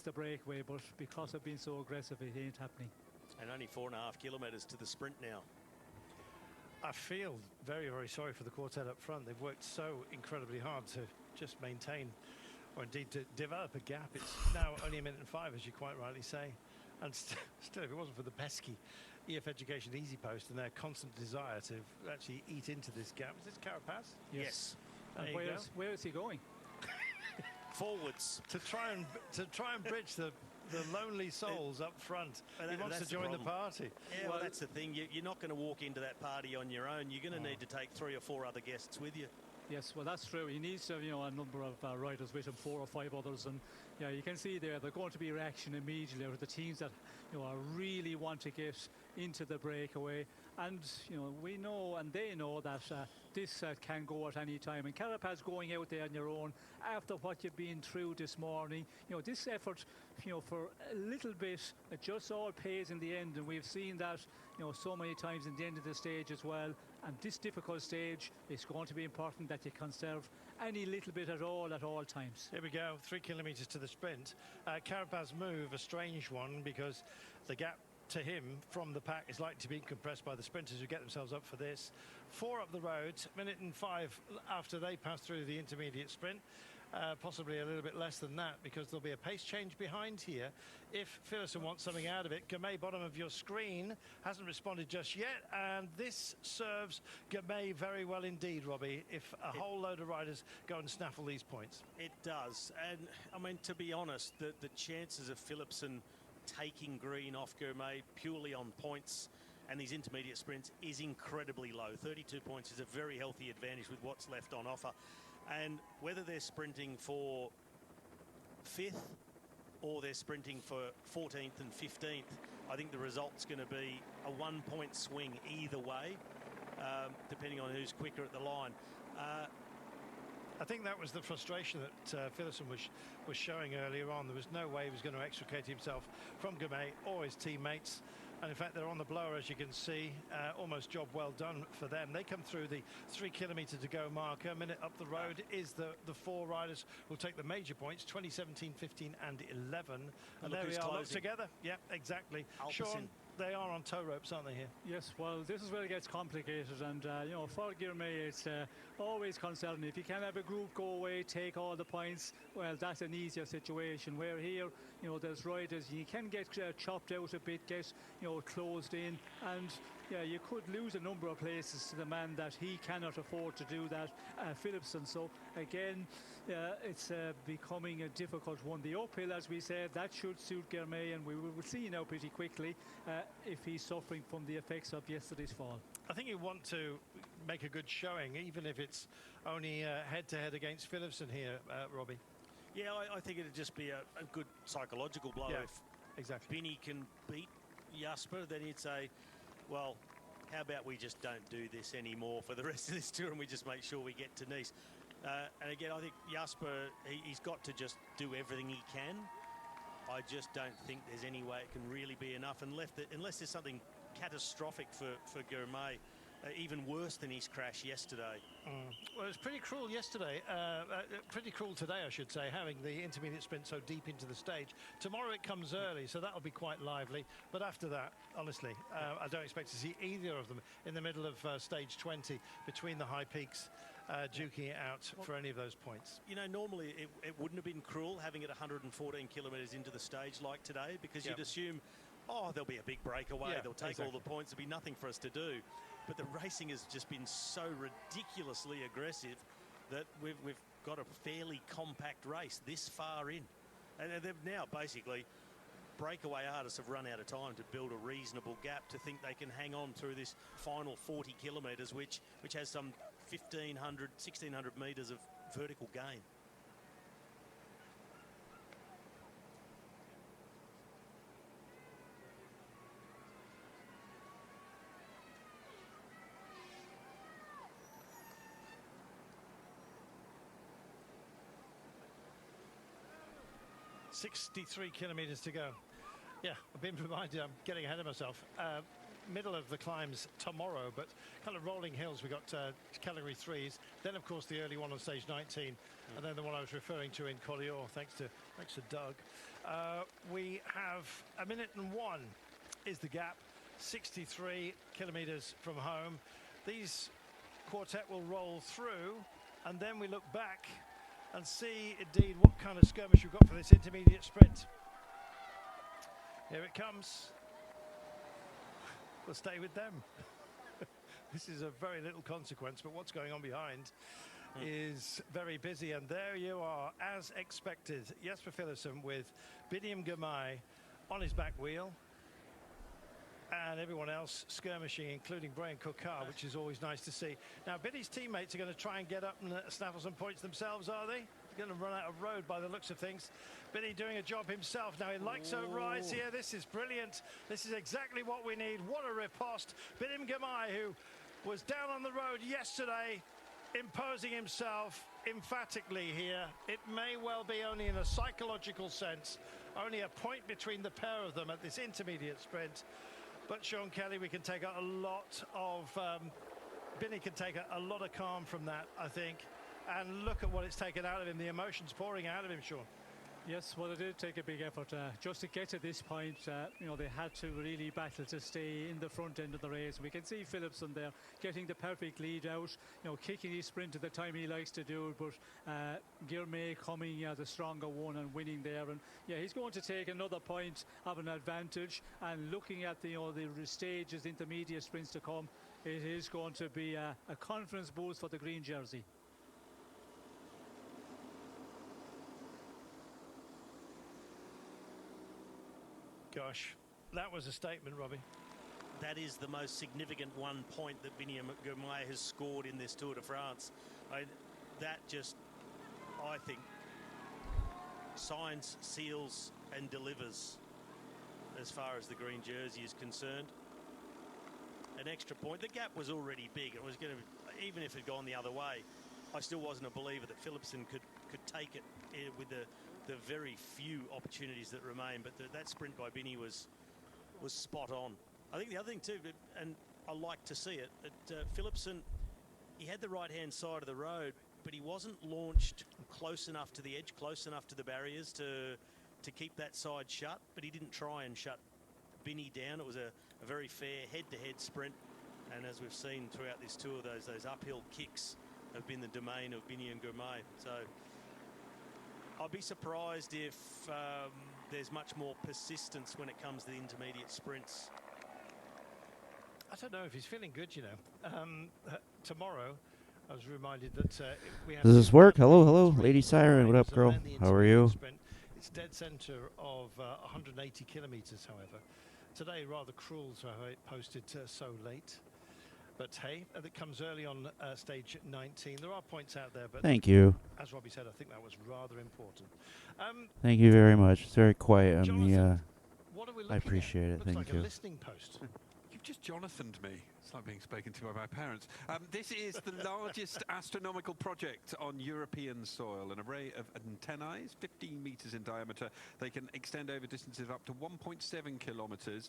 the breakaway, but because of being so aggressive, it ain't happening. And only 4.5 kilometres to the sprint now. I feel very, very sorry for the quartet up front. They've worked so incredibly hard to just maintain, or indeed to develop a gap. It's now only 1:05, as you quite rightly say. And still, if it wasn't for the pesky EF Education Easy Post and their constant desire to actually eat into this gap. Is this Carapaz? Yes. And where is he going? Forwards. To try and bridge the lonely souls up front. He wants to join the party. Yeah, well, that's the thing. You're not going to walk into that party on your own. You're going to need to take 3 or 4 other guests with you. Yes, well, that's true. He needs to have, a number of riders with him, 4 or 5 others, and yeah, you can see there they're going to be reaction immediately out of the teams that really want to get into the breakaway, and we know and they know that this can go at any time. And Carapaz going out there on your own after what you've been through this morning, this effort, for a little bit, it just all pays in the end, and we've seen that so many times in the end of the stage as well. And this difficult stage, it's going to be important that you conserve any little bit at all times. Here we go, 3 kilometres to the sprint. Carapaz's move, a strange one, because the gap to him from the pack is likely to be compressed by the sprinters who get themselves up for this. 4 up the road, 1:05 after they pass through the intermediate sprint. Possibly a little bit less than that, because there'll be a pace change behind here if Phillipson wants something out of it. Gamay, bottom of your screen, hasn't responded just yet, and this serves Gamay very well indeed, Robbie, if a whole load of riders go and snaffle these points. It does. And I mean, to be honest, the chances of Phillipson taking green off Gourmet purely on points and these intermediate sprints is incredibly low. 32 points is a very healthy advantage with what's left on offer. And whether they're sprinting for 5th or they're sprinting for 14th and 15th, I think the result's going to be a 1-point swing either way, depending on who's quicker at the line. I think that was the frustration that Phillipson was showing earlier on. There was no way he was going to extricate himself from Gamay or his teammates. And in fact, they're on the blower, as you can see. Almost job well done for them. They come through the 3 kilometre to go marker. A minute up the road is the 4 riders who will take the major points, 20, 17, 15 and 11. And there we are, look together. Yeah, exactly. Sean, they are on tow ropes, aren't they, here? Yes, well, this is where it gets complicated, and for Gourmet, it's always concerning. If you can have a group go away, take all the points, well, that's an easier situation. Where here, there's riders, you can get chopped out a bit, get closed in, and yeah, you could lose a number of places to the man that he cannot afford to do that, Phillipson. So again, it's becoming a difficult one. The uphill, as we said, that should suit Gourmet, and we will see now pretty quickly if he's suffering from the effects of yesterday's fall. I think you want to make a good showing, even if it's only head-to-head against Phillipson here, Robbie. Yeah, I think it'd just be a good psychological blow. Yeah, if exactly. Binny can beat Jasper, then he'd say, well, how about we just don't do this anymore for the rest of this tour and we just make sure we get to Nice. And again, I think Jasper, he's got to just do everything he can. I just don't think there's any way it can really be enough unless there's something catastrophic for Gourmet. Even worse than his crash yesterday. Well, it's pretty cruel yesterday. Pretty cruel today, I should say, having the intermediate sprint so deep into the stage. Tomorrow it comes early, so that'll be quite lively. But after that, honestly, I don't expect to see either of them in the middle of stage 20 between the high peaks, duking it out for any of those points. Normally it wouldn't have been cruel having it 114 kilometres into the stage like today, because you'd assume, oh, there'll be a big breakaway, they'll take all the points, there'll be nothing for us to do. But the racing has just been so ridiculously aggressive that we've got a fairly compact race this far in. And they've now basically, breakaway artists have run out of time to build a reasonable gap to think they can hang on through this final 40 kilometres, which has some 1,500, 1,600 metres of vertical gain. .63 kilometres to go. Yeah, I've been reminded I'm getting ahead of myself. Middle of the climbs tomorrow, but kind of rolling hills. We've got category 3s, then of course the early one on stage 19, and then the one I was referring to in Collioure, thanks to Doug. We have a minute and 1 is the gap, 63 kilometers from home. These quartet will roll through, and then we look back and see indeed what kind of skirmish we've got for this intermediate sprint. Here it comes. We'll stay with them. This is a very little consequence, but what's going on behind is very busy. And there you are, as expected, Jesper Philipsen with Biniam Girmay on his back wheel, and everyone else skirmishing, including Brian Kokar, which is always nice to see. Now, Biddy's teammates are going to try and get up and snaffle some points themselves, are they? They're going to run out of road by the looks of things. Biddy doing a job himself. Now, he likes a rise here. This is brilliant. This is exactly what we need. What a riposte. Biniam Girmay, who was down on the road yesterday, imposing himself emphatically here. It may well be only in a psychological sense, only a point between the pair of them at this intermediate sprint. But Sean Kelly, we can take a lot of, Binny can take a lot of calm from that, I think. And look at what it's taken out of him, the emotions pouring out of him, Sean. Yes, well, it did take a big effort just to get to this point. You know, they had to really battle to stay in the front end of the race. We can see Philipsen there getting the perfect lead out, you know, kicking his sprint at the time he likes to do it, but Girmay coming the stronger one and winning there. And yeah, he's going to take another point of an advantage. And looking at the stages, intermediate sprints to come, it is going to be a confidence boost for the green jersey. Gosh, that was a statement, Robbie. That is the most significant 1 point that Biniam Girmay has scored in this Tour de France. That just, I think, signs, seals and delivers as far as the green jersey is concerned. An extra point. The gap was already big. It was going to, even if it had gone the other way, I still wasn't a believer that Philipsen could take it with the very few opportunities that remain. But that sprint by Binny was spot on. I think the other thing too, and I like to see it, that Philipsen, he had the right-hand side of the road, but he wasn't launched close enough to the edge, close enough to the barriers to keep that side shut. But he didn't try and shut Binny down. It was a very fair head-to-head sprint. And as we've seen throughout this tour, those uphill kicks have been the domain of Binny and Girmay. So I'd be surprised if there's much more persistence when it comes to the intermediate sprints. I don't know if he's feeling good, you know. Tomorrow, I was reminded that we have... Does this work? Hello, hello. Lady Siren, what up, girl? How are you? Sprint. It's dead center of 180 kilometers, however. Today, rather cruel to have it posted so late. But hey, it comes early on stage 19. There are points out there, but thank you. As Robbie said, I think that was rather important. Thank you very much. It's very quiet on Jonathan, the. What are we I appreciate it. Looks Thank like you. A listening post. You've just Jonathaned me. It's like being spoken to by my parents. This is the largest astronomical project on European soil. An array of antennae, 15 meters in diameter. They can extend over distances of up to 1.7 kilometers.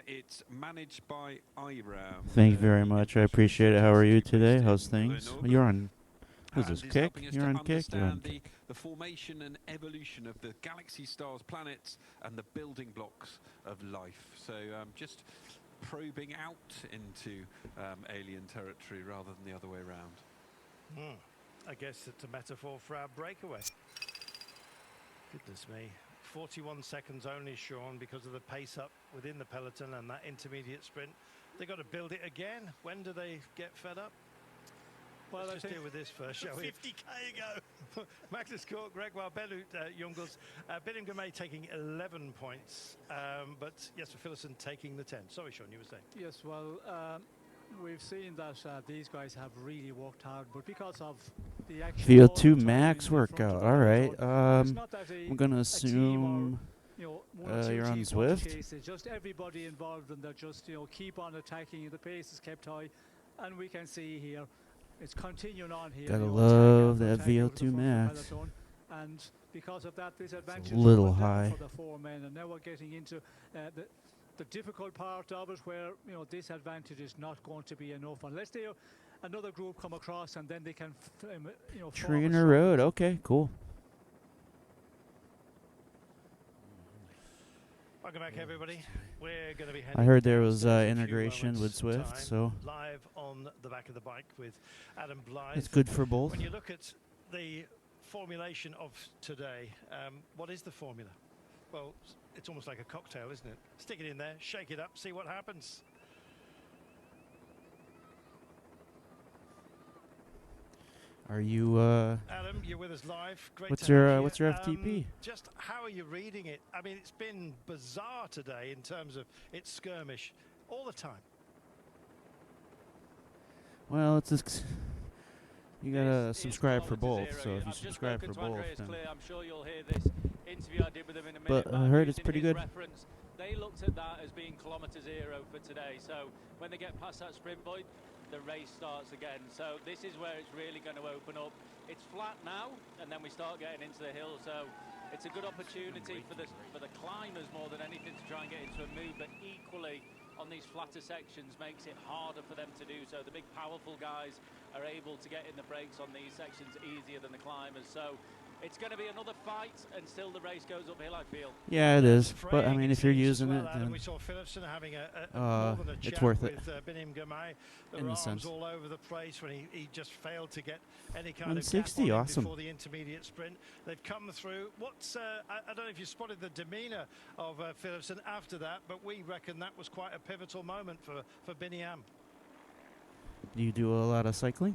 It's managed by IRAM. Thank you very much. I appreciate it. How are you today? How's things? You're on. Who's this? Kick? You're on Kick? You're on Kick. The formation and evolution of the galaxy, stars, planets, and the building blocks of life. So just probing out into alien territory rather than the other way around. I guess it's a metaphor for our breakaway. Goodness me. 41 seconds only, Sean, because of the pace up within the peloton and that intermediate sprint. They've got to build it again. When do they get fed up? Well, let's just deal with this first, shall we? 50k ago. Magnus Cork, Gregoire Belut, Jungels, Biniam Girmay taking 11 points, but Jesper Philipsen taking the 10. Sorry, Sean, you were saying. Yes, well, we've seen that these guys have really worked hard, but because of the actual VO2 max workout. All right. I'm gonna assume you're on Zwift. Cases, just everybody involved in that. Just keep on attacking. The pace is kept high, and we can see here. It's continuing on here. Gotta love that VO2 max. And because of that, this advantage a little high for the four men. And now we're getting into the difficult part of it, where this advantage is not going to be enough unless another group come across, and then they can tree in a road. Okay, cool. Welcome back, everybody. We're going to be heading. I heard there down was stage in a few integration with moments' Swift, time, so live on the back of the bike with Adam Blythe. it's good for both. When you look at the formulation of today, what is the formula? Well, it's almost like a cocktail, isn't it? Stick it in there, shake it up, see what happens. Are you Adam, you're with us live. Great what's to have your you. what's your FTP? Just how are you reading it? I mean, it's been bizarre today in terms of its skirmish all the time. Well, you gotta subscribe for both. So if you subscribe for both, then. I'm sure you'll hear this interview I did with him in a minute. But I heard it's pretty good. Reference, they looked at that as being kilometre zero for today. So when they get past that sprint point, the race starts again. So this is where it's really going to open up. It's flat now, and then we start getting into the hill. So it's a good opportunity for the climbers more than anything to try and get into a move. But equally, on these flatter sections, makes it harder for them to do so. The big, powerful guys are able to get in the brakes on these sections easier than the climbers. So it's going to be another fight, and still the race goes uphill, I feel. Yeah, it is. But I mean, if you're using it, then we saw Philipson having more than a it's chat worth it. with Benim Gamay. There In were a arms sense. all over the place when he just failed to get any kind of 160, gap on him awesome. before the intermediate sprint. They've come through. What's I don't know if you spotted the demeanour of Philipson after that, but we reckon that was quite a pivotal moment for Biniam. Do you do a lot of cycling?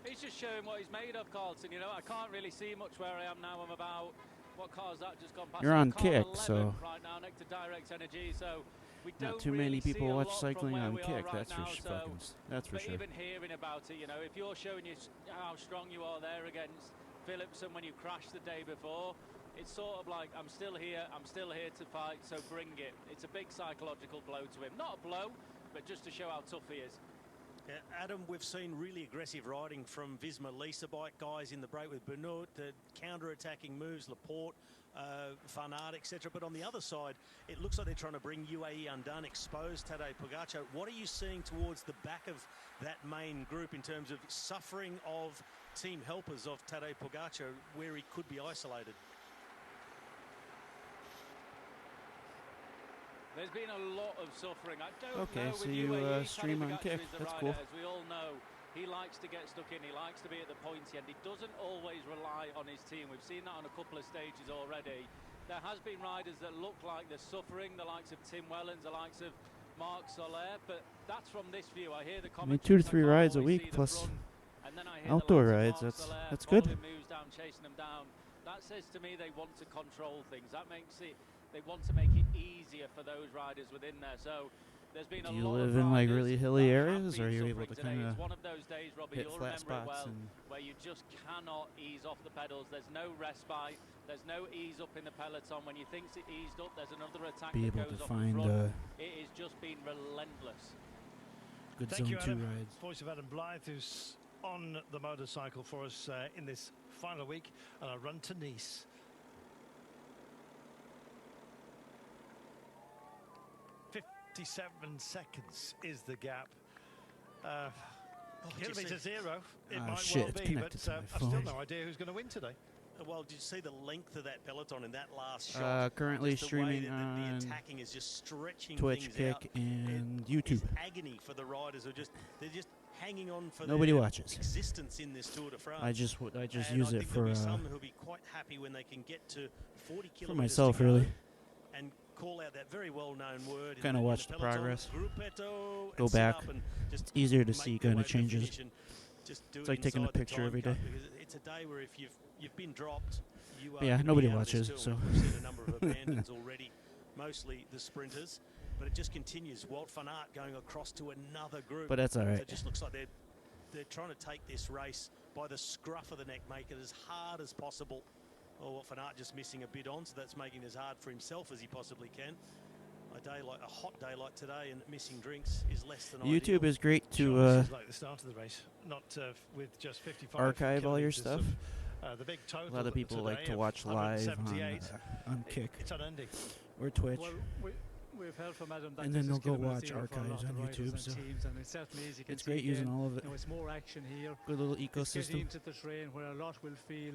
He's just showing what he's made of, Carlton. You know, I can't really see much where I am now. I'm about, what car's that just gone past? You're on Car Kick, 11 so right now next to Direct Energy, so we not don't too really many people see a watch lot cycling from where on we Kick. are right That's now, for so fucking. That's for but sure. even hearing about it, you know, if you're showing you how strong you are there against Philipson when you crashed the day before, it's sort of like, I'm still here to fight, so bring it. It's a big psychological blow to him. Not a blow, but just to show how tough he is. Yeah, Adam, we've seen really aggressive riding from Visma Lisa bike guys in the break with Benoit, the counter-attacking moves, Laporte, Fanart, etc. But on the other side, it looks like they're trying to bring UAE undone, expose Tadej Pogacar. What are you seeing towards the back of that main group in terms of suffering of team helpers of Tadej Pogacar, where he could be isolated? There's been a lot of suffering. I don't Okay, know so with you UAE, stream Tadej on Pogacar Kick. is the That's rider, cool. as we all know. He likes to get stuck in. He likes to be at the pointy end. He doesn't always rely on his team. We've seen that on a couple of stages already. There has been riders that look like they're suffering, the likes of Tim Wellens, the likes of Marc Soler, but that's from this view. I hear the comments. 2 to 3 rides a week plus outdoor rides. That's good. Moves down, chasing them down. That says to me they want to control things. That makes it. They want to make it easier for those riders within there. So there's been Do a you lot live of in like riders really hilly that have areas, or are been you able to suffering today. kind It's of one of those days, Robbie, hit you'll flat remember it spots well, and where you just cannot ease off the pedals. There's no respite. There's no ease up in the peloton. When you think it's eased up, there's another attack be that able goes to off find in front. It has just been relentless. good Thank zone you, 2 Adam. rides? Voice of Adam Blythe, who's on the motorcycle for us in this final week on a run to Nice. .57 is the gap. Kilometre zero, it might shit, well it's be, connected but to my I've still phone. no idea who's going to win today. Well, did you see the length of that peloton in that last shot? Currently Just the way streaming that on the attacking is just stretching Twitch, things Kick, out. and It YouTube. is agony for the riders who they're just hanging on for Nobody their watches. existence in this Tour de France. I just And use I it think for there'll be some who'll be quite happy when they can get to 40 kilometers for myself, to go really. and call out that very well-known word. Kinda in watch the peloton, progress. gruppetto, and Go sit back. up and just It's easier to make see their kind way of to the changes. finish and just do It's it like taking a inside the picture time every cut, day. because it's a day where if you've been dropped, you are Yeah, gonna nobody be out of this watches, tour. so. We've seen a number of abandons already, mostly the sprinters, but it just continues. Wout van Aert going across to another group. But that's all So right. it just looks like they're trying to take this race by the scruff of the neck, make it as hard as possible. Wout van Aert just missing a bit on, so that's making it as hard for himself as he possibly can. A hot day like today, and missing drinks is less than YouTube ideal. is great Sure, to this is like the start of the race, not with just 55 archive all your kilometres stuff. of, the big total A lot of people like today to watch of live 178. on Kick It's unending. or Twitch. Well, we've heard from Adam that And this then is they'll go kilometre watch zero for a archives lot of on riders YouTube, and so teams, and it certainly is. You can it's see great using again, all of it. it's more action here. Good little It's getting ecosystem. into the terrain where a lot will feel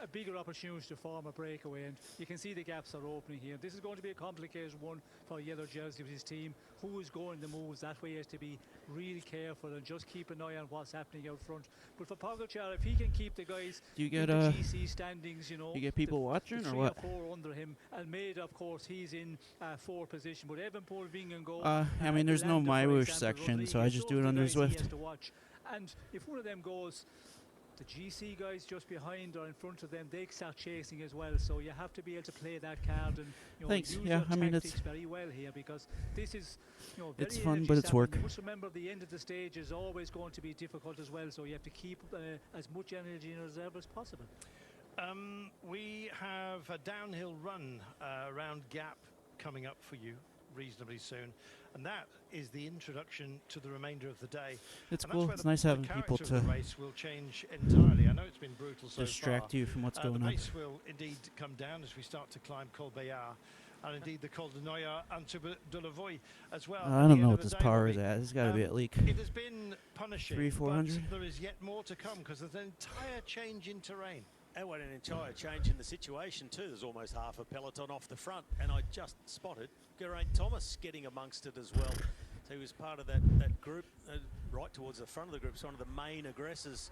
a bigger opportunity to form a breakaway, and you can see the gaps are opening here. This is going to be a complicated one for Yellow Jersey with his team. Who is going the moves that way is to be really careful and just keep an eye on what's happening out front. But for Pogacar, if he can keep the guys Do you get in the GC standings, you know, you get people watching the or 3 what? or 4 under him. Almeida, of course, he's in 4th position, but Evenepoel, Vingegaard, I mean, there's no Landa, for Mywhoosh example, section, so I Rodriguez, just those do it are the under guys he Zwift. has to watch. And if one of them goes, the GC guys just behind or in front of them, they start chasing as well. So you have to be able to play that card and, you know, Thanks. use Yeah, your I mean, tactics it's very well here, because this is, you know, very it's fun, energy but it's sapping. work. You must remember the end of the stage is always going to be difficult as well. So you have to keep as much energy in reserve as possible. We have a downhill run around Gap coming up for you reasonably soon, and that is the introduction to the remainder of the day. It's And cool. that's It's where nice the having people character of to the race will change entirely. I know it's been brutal so distract far. you from what's The going on. pace will indeed come down as we start to climb Col Bayard, and indeed the Col de Noya and de la Voie as well. I don't know what this power is at. It's got to be at leak. It has been punishing, 300-400? but there is yet more to come, because there's an entire change in terrain. And what an entire change in the situation too. There's almost half a peloton off the front, and I just spotted Geraint Thomas getting amongst it as well. So he was part of that group, right towards the front of the group. It's one of the main aggressors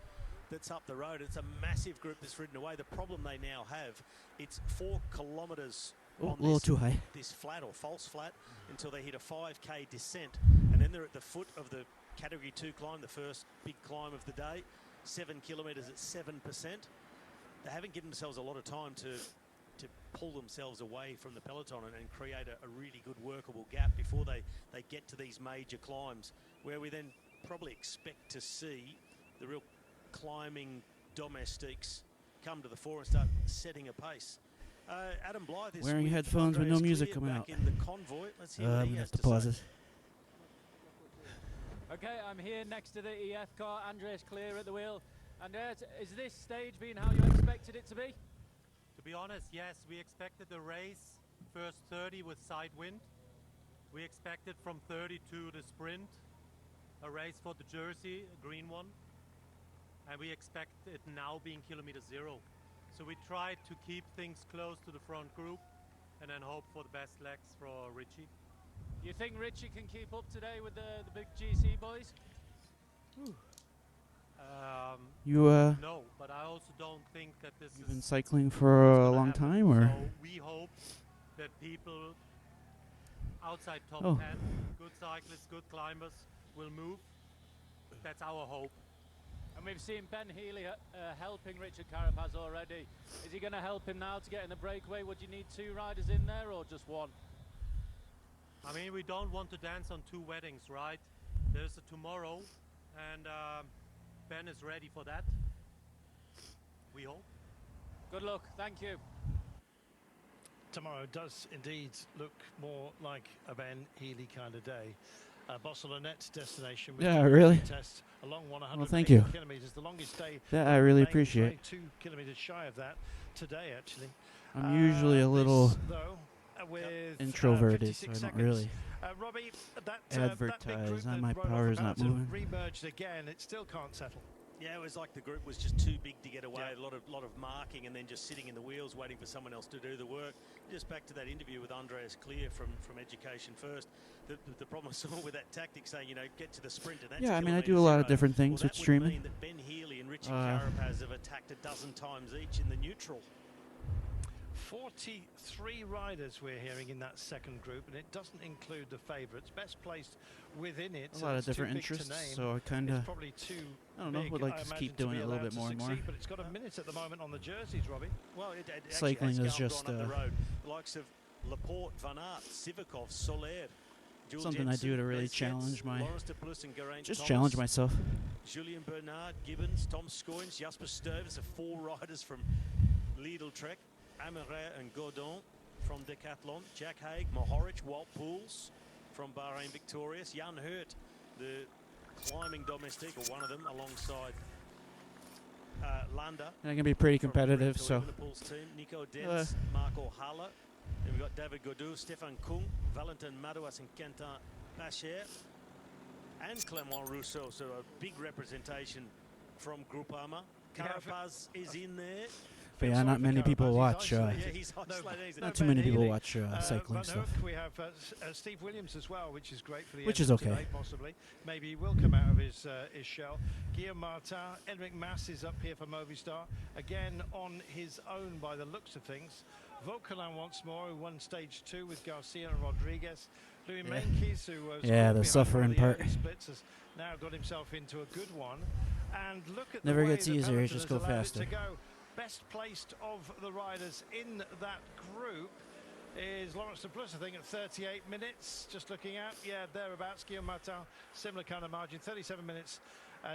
that's up the road. It's a massive group that's ridden away. The problem they now have, it's 4 kilometres Oh, on a little this, too high. this flat or false flat until they hit a 5k descent, and then they're at the foot of the Category 2 climb, the first big climb of the day, 7 kilometres at 7%. They haven't given themselves a lot of time to pull themselves away from the peloton and create a really good workable gap before they get to these major climbs, where we then probably expect to see the real climbing domestiques come to the fore and start setting a pace. Adam Blythe is Wearing with headphones with no Andreas music Clear coming back out. in the convoy. Let's hear what I'm he gonna has have to to pause say. this. Okay, I'm here next to the EF car, Andreas Clear at the wheel. Andreas, is this stage been how you expected it to be? To be honest, yes, we expected the race first 30 with side wind. We expected from 32 the sprint, a race for the Jersey, a green one. And we expect it now being kilometer 0. So we tried to keep things close to the front group and then hope for the best legs for Richie. You think Richie can keep up today with the big GC boys? No, but I also don't think that this You've been is cycling for a gonna long happen. time, or? So we hope that people outside top 10, good cyclists, good climbers, will move. That's our hope. And we've seen Ben Healy helping Richard Carapaz already. Is he going to help him now to get in the breakaway? Would you need 2 riders in there or just 1? I mean, we don't want to dance on 2 weddings, right? There's a tomorrow, and Ben is ready for that. We hope. Good luck. Thank you. Tomorrow does indeed look more like a Ben Healy kind of day. Barcelonet's destination. With Yeah, really? Test along 100 Well, thank you. kilometres, the longest day. That I really Main, appreciate. 2 kilometres shy of that today, actually. I'm usually a little This, though, with introverted, so I 56 don't seconds. really Robbie, that advertise big group on that my rode off power's about not moving. to remerged again. It still can't settle. Yeah, it was like the group was just too big to get away. Yeah. A lot of marking and then just sitting in the wheels waiting for someone else to do the work. Just back to that interview with Andreas Clear from Education First. The problem I saw with that tactic saying, you know, get to the sprint and that's Yeah, I mean, I kilometre do a lot of 0. different things Well, with that would streaming. mean that Ben Healy and Richard Carapaz have attacked 12 times each in the neutral. 43 riders we're hearing in that second group, and it doesn't include the favourites. Best placed within it. A lot of it's too different big to interests, name. so I kind It's of, probably too I don't know, big, would like I to just imagine, keep doing be it a little allowed bit to more and more. succeed, but it's got a minute at the moment on the jerseys, Robbie. Well, it actually Cycling has is gone just, up the road. The likes of Laporte, Van Aert, Sivakov, Soler, Jules Something I do Jensen, to really Brett challenge Setz, my, Lawrence de Plus and Geraint just Thomas, challenge myself. Julian Bernard, Gibbons, Tom Scoynes, Jasper Stuyvesant, 4 riders from Lidl Trek, Amaret and Godon from Decathlon, Jack Haig, Mohoric, Walt Pools from Bahrain Victorious, Jan Hurt, the climbing domestique, or one of them, alongside Landa. And I can be pretty from competitive, Red so Liverpool's team, Nico Dens, Marco Haller. Then we've got David Godou, Stefan Kung, Valentin Madouas and Quentin Pacher, and Clément Rousseau. So a big representation from Groupama. Carapaz is in there. But yeah, not many people watch. He's isolated. Not too many people watch cycling Van stuff. Hoek, we have Steve Williams as well, which is great for the Which is end okay. today, possibly. Maybe he will come out of his shell. Guillaume Martin, Enric Mas is up here for Movistar. Again, on his own by the looks of things. Vauquelin once more, who won stage 2 with Garcia and Rodriguez. Louis Meintjes, who was the suffering part. Splits, has now got himself into a good one. And look at Never the way gets the easier, peloton just has go allowed it faster. to go. Best placed of the riders in that group is Laurence de Plus, I think, at 38 minutes. Just looking at, thereabouts. Guillaume Martin, similar kind of margin. 37 minutes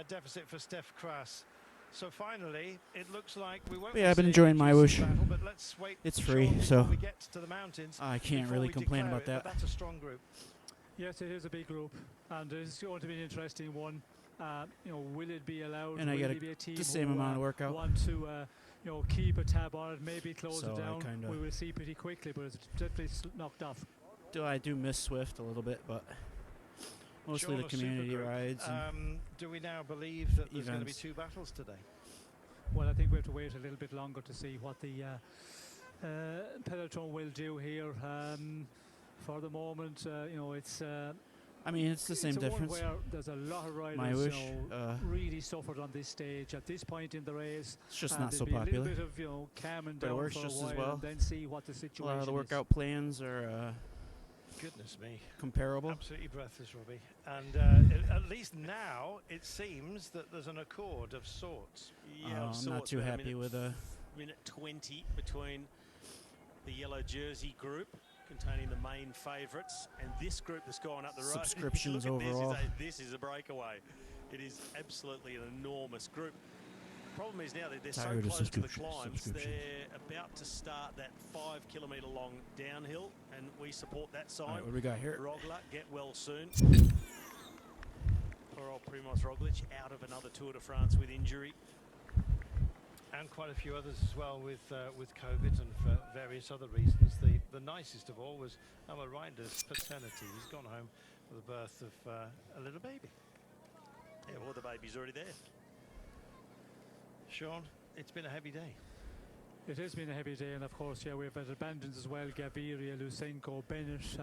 deficit for Steph Kras. So finally, it looks like we won't. Yeah, I've been enjoying Mywhoosh. But let's wait. It's free, so we get to the mountains. I can't really complain about that. That's a strong group. Yes, it is a big group, and it's going to be an interesting one. Will it be allowed? And I get the same amount of workout. Want to, keep a tab on it, maybe close So it down. kinda We will see pretty quickly, but it's definitely knocked off. I do miss Swift a little bit, but mostly Sean, the a community supergroup. rides. Do we now believe that there's going to be events. 2 battles today? Well, I think we have to wait a little bit longer to see what the peloton will do here. For the moment, it's. I mean, it's the same it's a difference. One where there's a lot of riders Mywhoosh, really suffered on this stage at this point in the race. It's just and not so there'll be popular. A little bit of calming But it down works for just a as while well. and then see what the A situation lot of the is. workout plans are Goodness me. comparable. Absolutely breathless, Robbie. And at least now it seems that there's an accord of sorts. Yeah, I'm not too happy with minute 20 between the yellow jersey group containing the main favourites and this group that's gone up the road. subscriptions Look at overall. This is a breakaway. It is absolutely an enormous group. Problem is now that they're so Tired of close to the subscriptions. climbs, they're about to start that 5 kilometre long downhill, and we support that All side. right, what do we got here? Roglic, get well soon. Poor old Primoz Roglic out of another Tour de France with injury. And quite a few others as well with COVID and for various other reasons. The nicest of all was Emma Reinder's paternity. He's gone home for the birth of a little baby. Yeah, well, the baby's already there. Sean, it's been a heavy day. It has been a heavy day, and of course, we've had abandons as well. Gaviria, Lusenko, Bennett.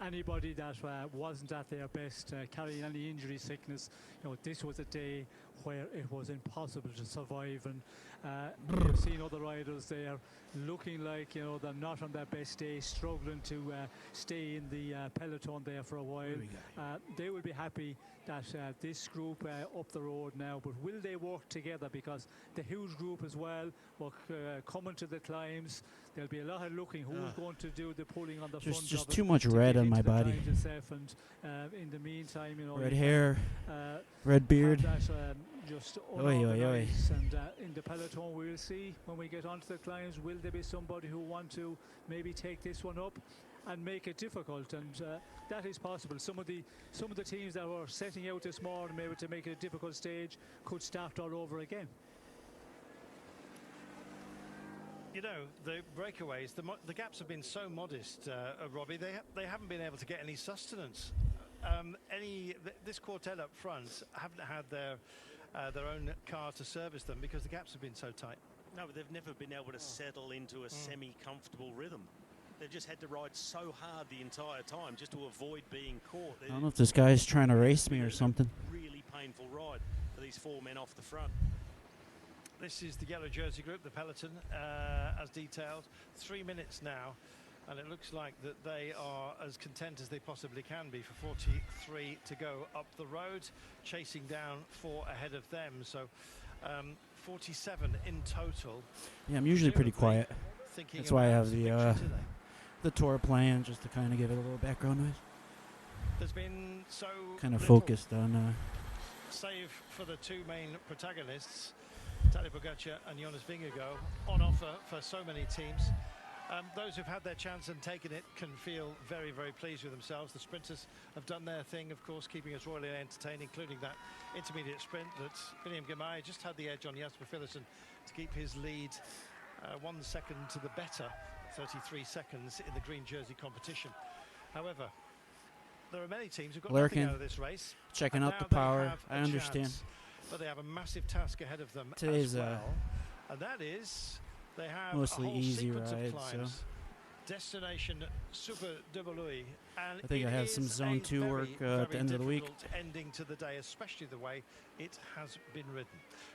Anybody that wasn't at their best, carrying any injury sickness, this was a day where it was impossible to survive. And you've seen other riders there looking like they're not on their best day, struggling to stay in the peloton there for a while. They will be happy that this group up the road now, but will they work together? Because the huge group as well will coming to the climbs. There'll be a lot of looking who's going to do the pulling on the front. Just of too it much to red get on into my the body. climbs itself. And in the meantime, Red you hair, can, red beard. have that, just unorganized. And in the peloton, we'll see when we get onto the climbs, will there be somebody who want to maybe take this one up and make it difficult? And that is possible. Some of the teams that were setting out this morning maybe to make it a difficult stage could start all over again. The breakaways, the gaps have been so modest, Robbie. They haven't been able to get any sustenance. This quartet up front haven't had their own car to service them because the gaps have been so tight. No, but they've never been able to settle into a semi-comfortable rhythm. They've just had to ride so hard the entire time just to avoid being caught. I don't know if this guy's trying to race me or something. Really painful ride for these 4 men off the front. This is the yellow jersey group, the peloton, as detailed. 3 minutes now, and it looks like that they are as content as they possibly can be for 43 to go up the road, chasing down 4 ahead of them. So 47 in total. Yeah, I'm usually pretty quiet. That's why I have the tour playing, just to kind of give it a little background noise. There's been so kind of little focused on save for the 2 main protagonists, Tadej Pogacar and Jonas Vingegaard, on offer for so many teams. Those who've had their chance and taken it can feel very, very pleased with themselves. The sprinters have done their thing, of course, keeping us royally entertained, including that intermediate sprint that William Girmay just had the edge on Jasper Philipsen to keep his lead 1 second to the better, 33 seconds in the green jersey competition. However, there are many teams who've got nothing out of this race. Checking and out now the they power. have a I understand. chance but they have a massive task ahead of them Today's as well. And that is, they have mostly a whole easy sequence rides, of climbs. Destination Super Devolui, and I think I have some Zone 2 work at the end of the week. Ending to the day, especially the way it has been ridden.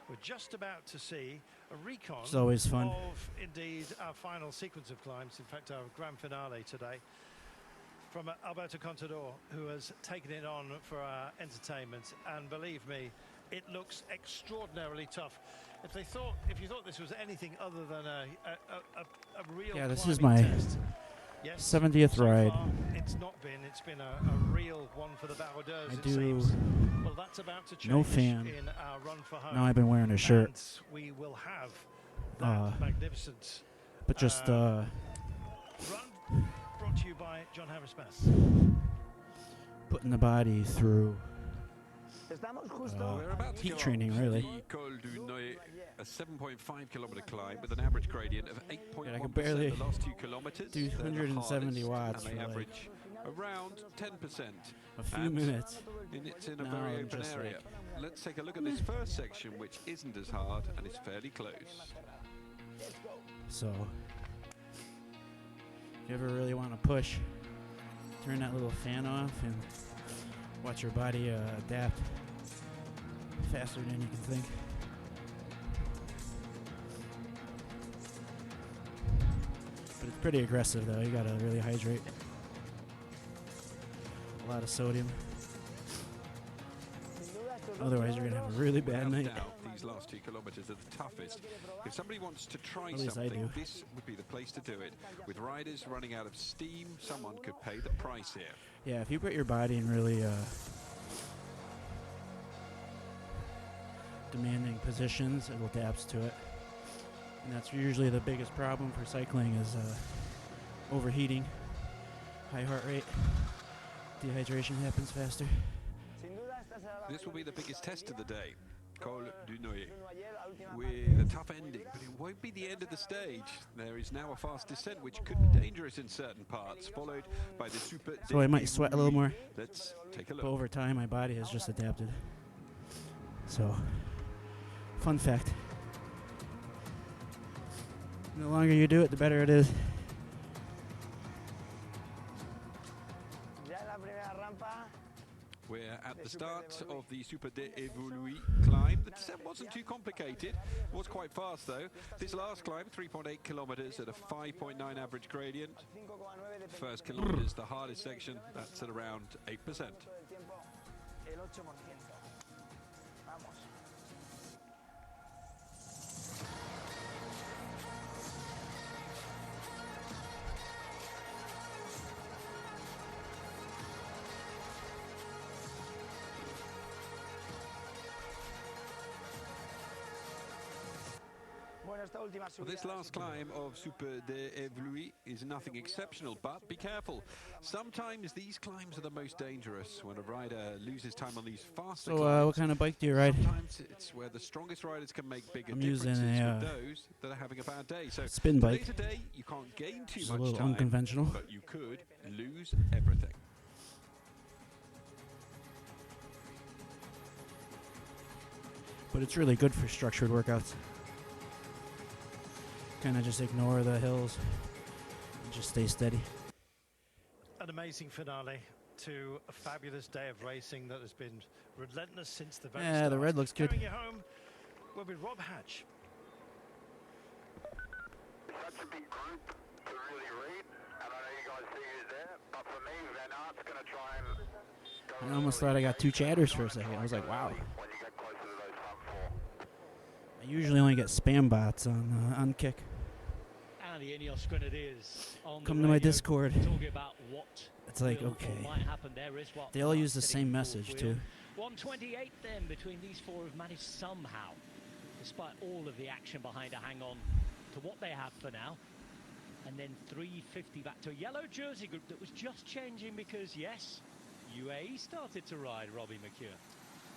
We're just about to see a recon It's always fun. of indeed our final sequence of climbs. In fact, our grand finale today from Alberto Contador, who has taken it on for our entertainment. And believe me, it looks extraordinarily tough. If you thought this was anything other than a real this is my test, yes, 70th so ride. far it's not been. It's been a real one for the baroudeurs. I It do seems. Well, that's about to change no fan. in our run for home. Now I've been wearing a shirt. And we will have that magnificent. But just run brought to you by John Harris Bass. putting the body through We're about to heat go training, up really. the Col du Noy, a 7.5 kilometer climb with an average gradient of 8.1%. I can barely the last 2 kilometers. do They're the 170 hardest, watts and they for, like, average around 10%. a few And minutes. It's in a Now very I'm open just area. Let's take a look at this first section, which isn't as hard and is fairly close. So, if you ever really want to push, turn that little fan off and watch your body adapt faster than you can think. But it's pretty aggressive though, you gotta really hydrate. A lot of sodium. Otherwise you're gonna have a really bad night. Without doubt, these last 2 kilometers are the toughest. If somebody wants to try At least I something, do. this would be the place to do it. With riders running out of steam, someone could pay the price here. Yeah, if you put your body in really demanding positions, it adapts to it. And that's usually the biggest problem for cycling is overheating, high heart rate, dehydration happens faster. This will be the biggest test of the day. Col du Noyer, with a tough ending, but it won't be the end of the stage. There is now a fast descent, which could be dangerous in certain parts, followed by the Super. So I might sweat a little more, Let's take a but look. over time my body has just adapted. So, fun fact. The longer you do it, the better it is. We're at the start of the Super d'Evolui climb. The descent wasn't too complicated. It was quite fast though. This last climb, 3.8 kilometers at a 5.9 average gradient. First kilometers, the hardest section, that's at around 8%. Well, this last climb of Super d'Evolui is nothing exceptional, but be careful. Sometimes these climbs are the most dangerous when a rider loses time on these faster So climbs. what kind of bike do you ride? Sometimes it's where the strongest riders can make bigger I'm using differences a, with those that are having a bad day. So spin bike. today you can't gain too It's a much little time, unconventional. but you could lose everything. But it's really good for structured workouts. Kind of just ignore the hills and just stay steady. An amazing finale to a fabulous day of racing that has been relentless since the very start. Yeah, the red looks good. Carrying you home, we'll be Rob Hatch. Such a big group to really read, and I know you guys see who's there, but for me, Van Aert's going to try and go I almost thought I got two chatters for a second. I was like, wow. when you get closer to those front four. I usually only get spam bots on Kick. And the Ineos Grenadiers on Come the to my radio Discord. talking about what It's like, will or okay. might happen. There is what They all use the sitting same full message, wheel. too. 128 then between these four have managed somehow, despite all of the action behind, to hang on to what they have for now. And then 350 back to a yellow jersey group that was just changing because, yes, UAE started to ride Robbie McCure.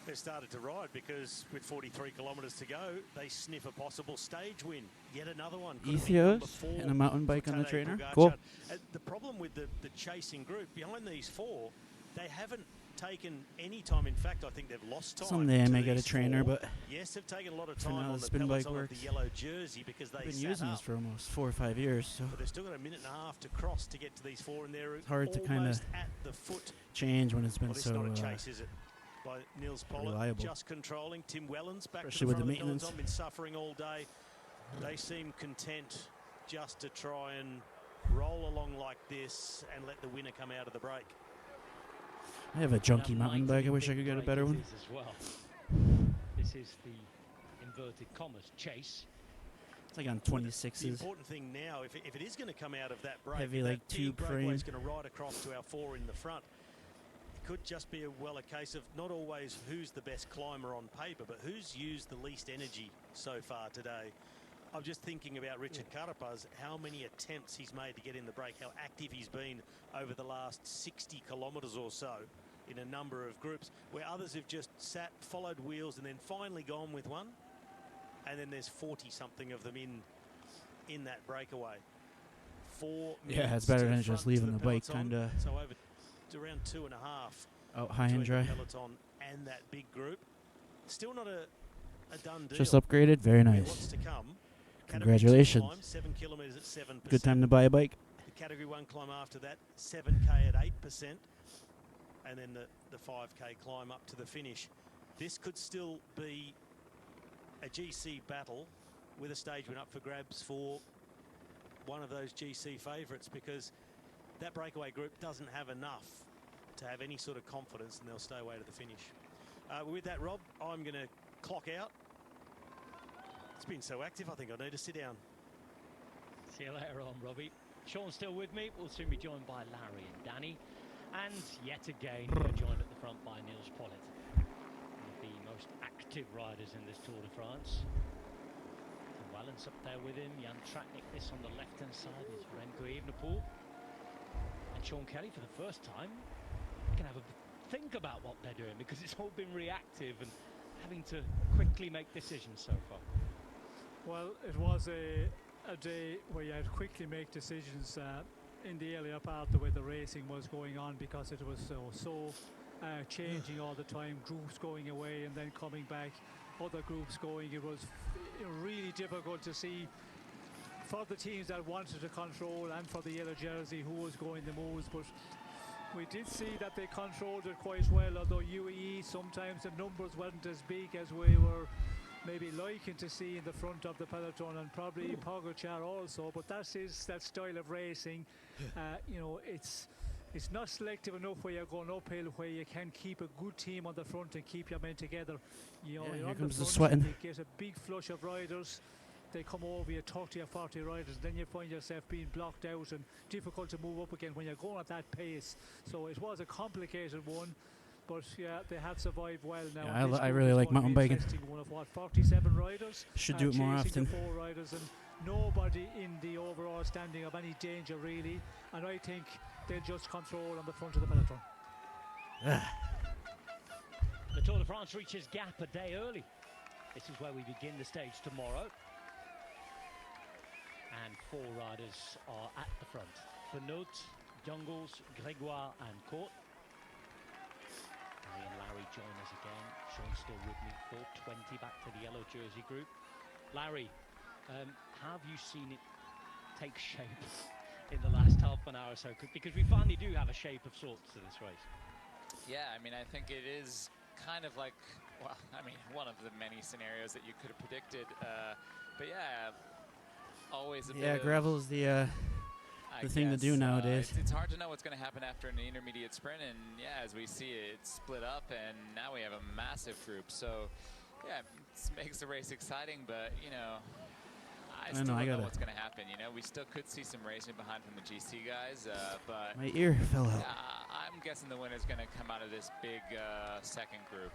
They started to ride because with 43 kilometres to go, they sniff a possible stage win. Yet another one. Could have been number Ethios 4 and a mountain bike for on the Tadej trainer. Pogačar. Cool. The problem with the chasing group, behind these four, they haven't taken any time. In fact, I think they've lost time. Someday I to may get a these trainer, four. but yes, they've taken a lot of for time now on the the spin bike peloton of works. the yellow jersey because they I've been sat using up. this for almost 4 or 5 years, so But they've still got a minute and a half to cross to get to these four, and they're hard to kinda almost at the foot. change when it's been Well, it's so not a chase, is it? By Nils Pollard, reliable. just controlling. Tim Wellens back Especially to the with front the of the maintenance. peloton, been suffering all day. They seem content just to try and roll along like this and let the winner come out of the break. I have a junky mountain bike. I wish I could get a better one. As well. This is the inverted commas chase. It's like on The 26s. important thing now, if it is going to come out of that break, Heavy, that like, tube big breakaway frame. is going to ride across to our four in the front. It could just be a case of not always who's the best climber on paper, but who's used the least energy so far today. I'm just thinking about Richard Carapaz, how many attempts he's made to get in the break, how active he's been over the last 60 kilometres or so in a number of groups, where others have just sat, followed wheels, and then finally gone with one. And then there's 40-something of them in that breakaway. 4 Yeah, minutes it's better to the than just front to leaving the bike peloton. kinda So over to around 2.5 out high and between dry. the peloton and that big group. Still not a done deal. Just upgraded. Very Yeah, nice. what's to come? Congratulations. Category 2 climb, 7 kilometres at 7%. Good time to buy a bike. The Category 1 climb after that, 7K at 8%. And then the 5K climb up to the finish. This could still be a GC battle with a stage win up for grabs for one of those GC favourites, because that breakaway group doesn't have enough to have any sort of confidence, and they'll stay away to the finish. With that, Rob, I'm going to clock out. It's been so active, I think I need to sit down. See you later on, Robbie. Sean's still with me. We'll soon be joined by Larry and Danny. And yet again, we're joined at the front by Nils Pollard, one of the most active riders in this Tour de France. And Wellens up there with him. Jan Tratnik this on the left-hand side is Remco Evenepoel. And Sean Kelly, for the first time, can have a think about what they're doing, because it's all been reactive and having to quickly make decisions so far. Well, it was a day where you had to quickly make decisions in the earlier part, the way the racing was going on, because it was so changing all the time, groups going away and then coming back, other groups going. It was really difficult to see for the teams that wanted to control and for the yellow jersey who was going the most. But we did see that they controlled it quite well, although UAE sometimes the numbers weren't as big as we were maybe liking to see in the front of the peloton, and probably Pogacar also. But that is that style of racing. You know, it's not selective enough where you're going uphill, where you can keep a good team on the front and keep your men together. You know, Yeah, you're here on comes the front, sweating. you get a big flush of riders. They come over you, 30 or 40 riders, then you find yourself being blocked out and difficult to move up again when you're going at that pace. So it was a complicated one, but yeah, they have survived well now. Yeah, And this I group really is like going to mountain be biking. interesting. One of what, 47 riders? Should do it more chasing often. the 4 riders, and nobody in the overall standing of any danger really. And I think they'll just control on the front of the peloton. The Tour de France reaches Gap a day early. This is where we begin the stage tomorrow. And 4 riders are at the front. Benoit, Jungles, Gregoire and Court. Harry and Larry join us again. Sean's still with me. 4:20 back to the yellow jersey group. Larry, have you seen it take shape in the last half an hour or so? Because we finally do have a shape of sorts to this race. Yeah, I mean, I think it is kind of like, well, I mean, one of the many scenarios that you could have predicted. But yeah, always a bit of, gravel's the I thing to guess, do nowadays. It's hard to know what's going to happen after an intermediate sprint, and yeah, as we see it, it's split up, and now we have a massive group. So yeah, it makes the race exciting, but you know, I still don't know what's going to happen. You know, we still could see some racing behind from the GC guys, but My ear fell out. I'm guessing the winner's going to come out of this big second group.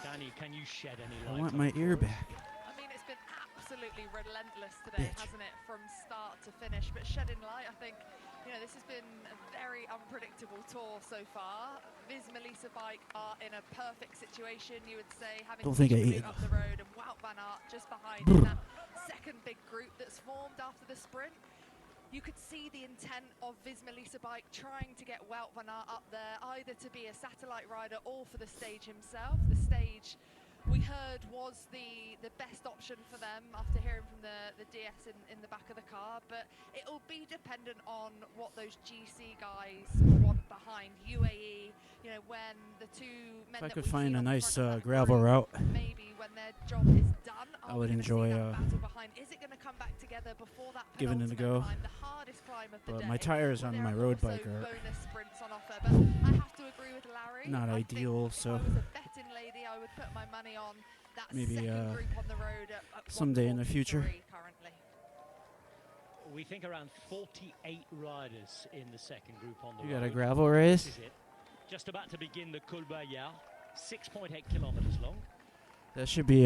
Danny, can you shed any I light want on my the ear course? back. I mean, it's been absolutely relentless today, Bitch. hasn't it, from start to finish? But shedding light, I think, you know, this has been a very unpredictable tour so far. Viz Melissa bike are in a perfect situation, you would say, having Don't think I to ate up the road, and Wout van Aert just behind in that second big group that's formed after the sprint. you could see the intent of Viz Melissa Bike trying to get Wout van Aert up there, either to be a satellite rider or for the stage himself. The stage, we heard, was the best option for them after hearing from the DS in the back of the car, but it'll be dependent on what those GC guys want behind UAE. You know, when the two men If I that could we've find seen a on the nice front of that gravel group, route, maybe when their job is done, I would enjoy behind. Is it going to come back together before that giving it a go. climb, the hardest climb of the but day? my tires on There my are road also bike are bonus sprints on offer, but I have to agree with Larry. not I ideal, think so if I was a betting lady, I would put my money on that maybe second group on the road at someday in the future. 1:43 currently. We think around 48 riders in the second group on the You road. got a gravel race? This is it. Just about to begin the Col Bayard, 6.8 kilometers long. That should be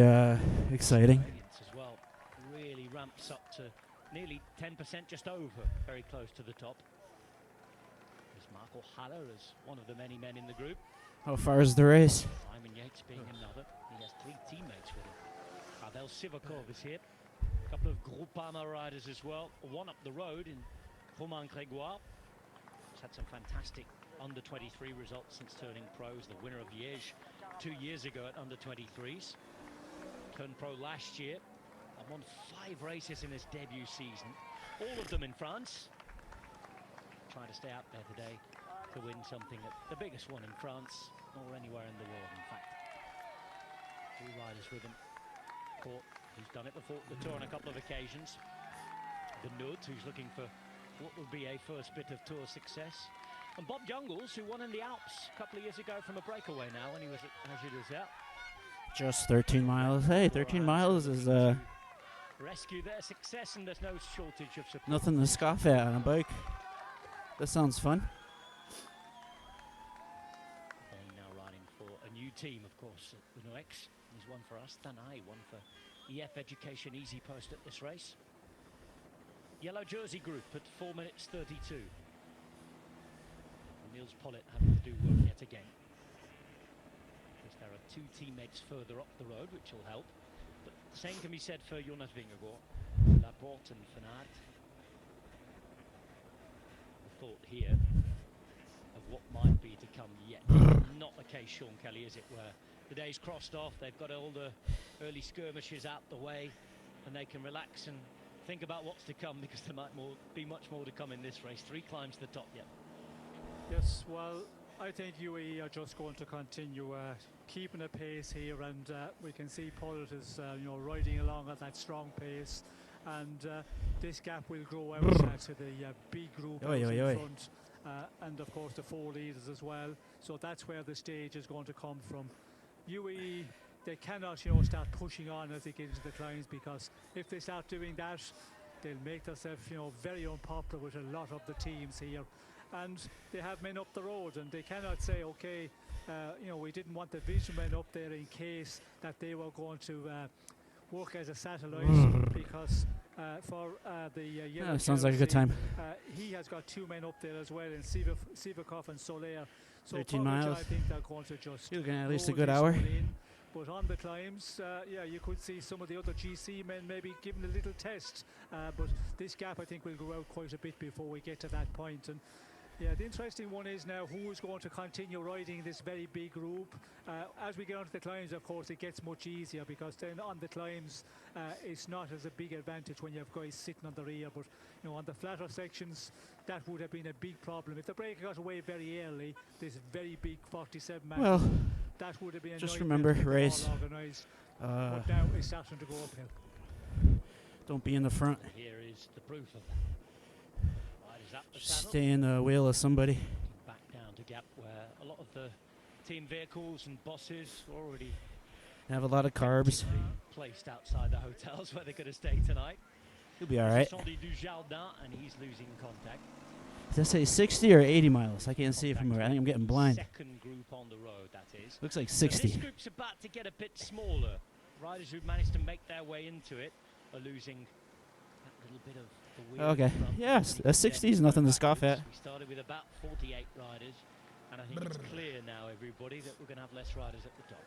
exciting. As well, really ramps up to nearly 10%, just over, very close to the top. There's Marco Haller as one of the many men in the group. How far is the race? Simon Yates being another. He has 3 teammates with him. Pavel Sivakov is here. A couple of Groupama riders as well. One up the road in Romain Grégoire. He's had some fantastic under-23 results since turning pro. He's the winner of Liège 2 years ago at under-23s. Turned pro last year and won 5 races in his debut season. All of them in France. Trying to stay out there today to win something at the biggest one in France or anywhere in the world, in fact. 2 riders with him. Court, who's done it before the tour on a couple of occasions. The Nud, who's looking for what would be a first bit of tour success. And Bob Jungels, who won in the Alps a couple of years ago from a breakaway now when he was at Angers. Just 13 miles. Hey, 13 miles is Rescue their success, and there's no shortage of support. nothing to scoff at on a bike. That sounds fun. And now riding for a new team, of course, at the Noex. He's one for Astana, one for EF Education Easy Post at this race. Yellow jersey group at 4 minutes 32. Niels Pollitt having to do work yet again. Because there are 2 teammates further up the road, which will help. But the same can be said for Jonas Vingegaard, Laporte and Van Aert. The thought here of what might be to come yet. Not the case, Sean Kelly, is it, where the day's crossed off, they've got all the early skirmishes out the way, and they can relax and think about what's to come, because there might be much more to come in this race. 3 climbs to the top yet. Yes, well, I think UAE are just going to continue keeping a pace here, and we can see Pollitt is riding along at that strong pace, and this gap will grow out to the big group out in front, and of course the 4 leaders as well. So that's where the stage is going to come from. UAE, they cannot start pushing on as they get into the climbs, because if they start doing that, they'll make themselves very unpopular with a lot of the teams here. And they have men up the road, and they cannot say, okay, we didn't want the vision men up there in case that they were going to work as a satellite, because for the yellow sounds like a good time. he has got 2 men up there as well, in Sivakov and Soler. So 13 miles. I think they're going to just You're getting at least a roll good this hour. one in. But on the climbs, you could see some of the other GC men maybe giving a little test. But this gap, I think, will go out quite a bit before we get to that point. And yeah, the interesting one is now who is going to continue riding this very big group. As we get onto the climbs, of course, it gets much easier, because then on the climbs, it's not as a big advantage when you have guys sitting on the rear. But on the flatter sections, that would have been a big problem. If the breaker got away very early, this very big 47 man, Well, that would have been a just nightmare remember, to get them all race. organised. But now it's starting to go uphill. Don't be in the front. Here is the proof of that. Riders up the Just saddle. stay in the wheel of somebody. Back down to gap where a lot of the team vehicles and bosses are already Have a lot of carbs. placed outside the hotels where they're going to stay tonight. You'll be all right. Sandy Dujardin, and he's losing contact. Does that say 60 or 80 miles? I can't see it from here. I think I'm getting blind. Second group on the road, that is. Looks like So 60. this group's about to get a bit smaller. Riders who've managed to make their way into it are losing that little bit of the wheel. Okay. in front. Yes, a 60 is nothing to scoff at. We started with about 48 riders, and I think it's clear now, everybody, that we're going to have less riders at the top.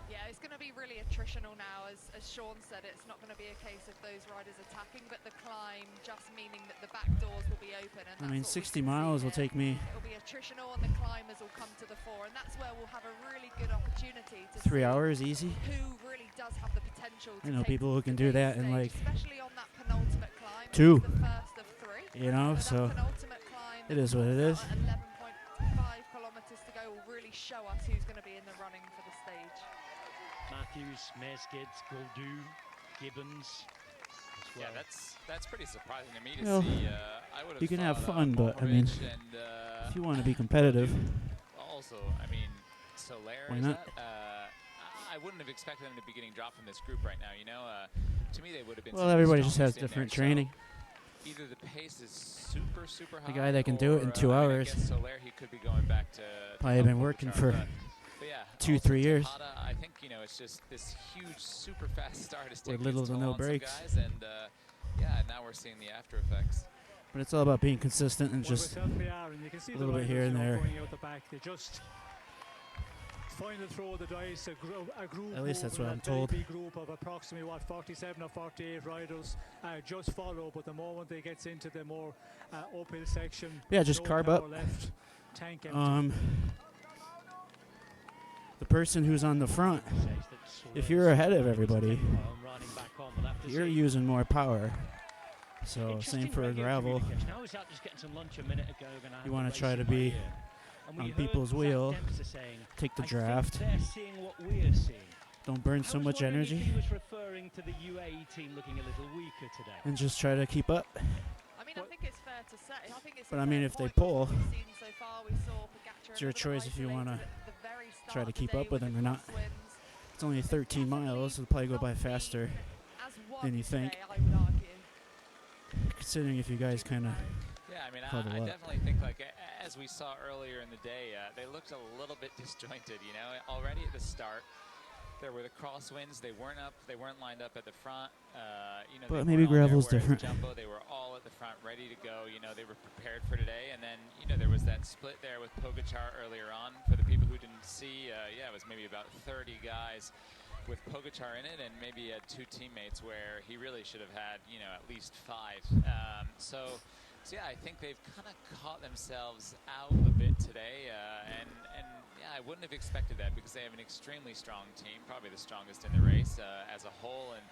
Yeah, it's going to be really attritional now. As Sean said, it's not going to be a case of those riders attacking, but the climb just meaning that the back doors will be open. And I mean, that's what 60 we can miles see will here. take me It'll be attritional and the climbers will come to the fore. And that's where we'll have a really good opportunity to 3 see hours easy. who really does have the potential to I know take people who can the do main that in stage, like especially on that penultimate climb. 2. The first of 3. You know, But so that penultimate climb it is what it is. 11.5 kilometers to go will really show us who's going to be in the running for the stage. Matthews, Meskids, Goldu, Gibbons. Well. Yeah, that's pretty surprising to me to Well, see. I would have you can have thought, fun, but I mean, and, if you want to be competitive, also, I mean, Soler. why is not? that, I wouldn't have expected them to be getting dropped from this group right now. You know, to me they would have been. Well, everybody just has different training. So either the pace is super high. The guy that can do it in 2 I mean, hours. I guess Soler, he could be going back to Probably been working for but yeah, 2-3 years. Tejada, I think, you know, it's just this huge, super fast start is With taking little its to toll no on some breaks. guys, and yeah, now we're seeing the after effects. But it's all about being consistent and Well, just we certainly are, and you can see a little the bit here riders, and you know, there. going out the back. They just final throw of the dice, a group. At least that's what I'm a very told. big group of approximately 47 or 48 riders just follow. But the moment they gets into the more uphill section, Yeah, just no carb power up. left, tank empty. The person who's on the front, if you're ahead of everybody, you're using more power. So same for a gravel. You want to try to be on people's wheel, take the draft, don't burn so much energy, and just try to keep up. I mean, I think it's fair to say. I think it's But I mean, if they pull, it's your choice if you want to try to keep up with them or not. It's only 13 miles, so it'll probably go by faster than you think. Considering if you guys kind of Yeah, I mean, huddle I up. definitely think, like, as we saw earlier in the day, they looked a little bit disjointed, you know. Already at the start, there were the crosswinds. They weren't lined up at the front. You know, But they maybe weren't all there, gravel's whereas different. Jumbo, they were all at the front, ready to go. You know, they were prepared for today. And then, you know, there was that split there with Pogačar earlier on. For the people who didn't see, yeah, it was maybe about 30 guys with Pogačar in it, and maybe he had 2 teammates where he really should have had, you know, at least 5. So yeah, I think they've kind of caught themselves out a bit today, and yeah, I wouldn't have expected that because they have an extremely strong team, probably the strongest in the race as a whole, and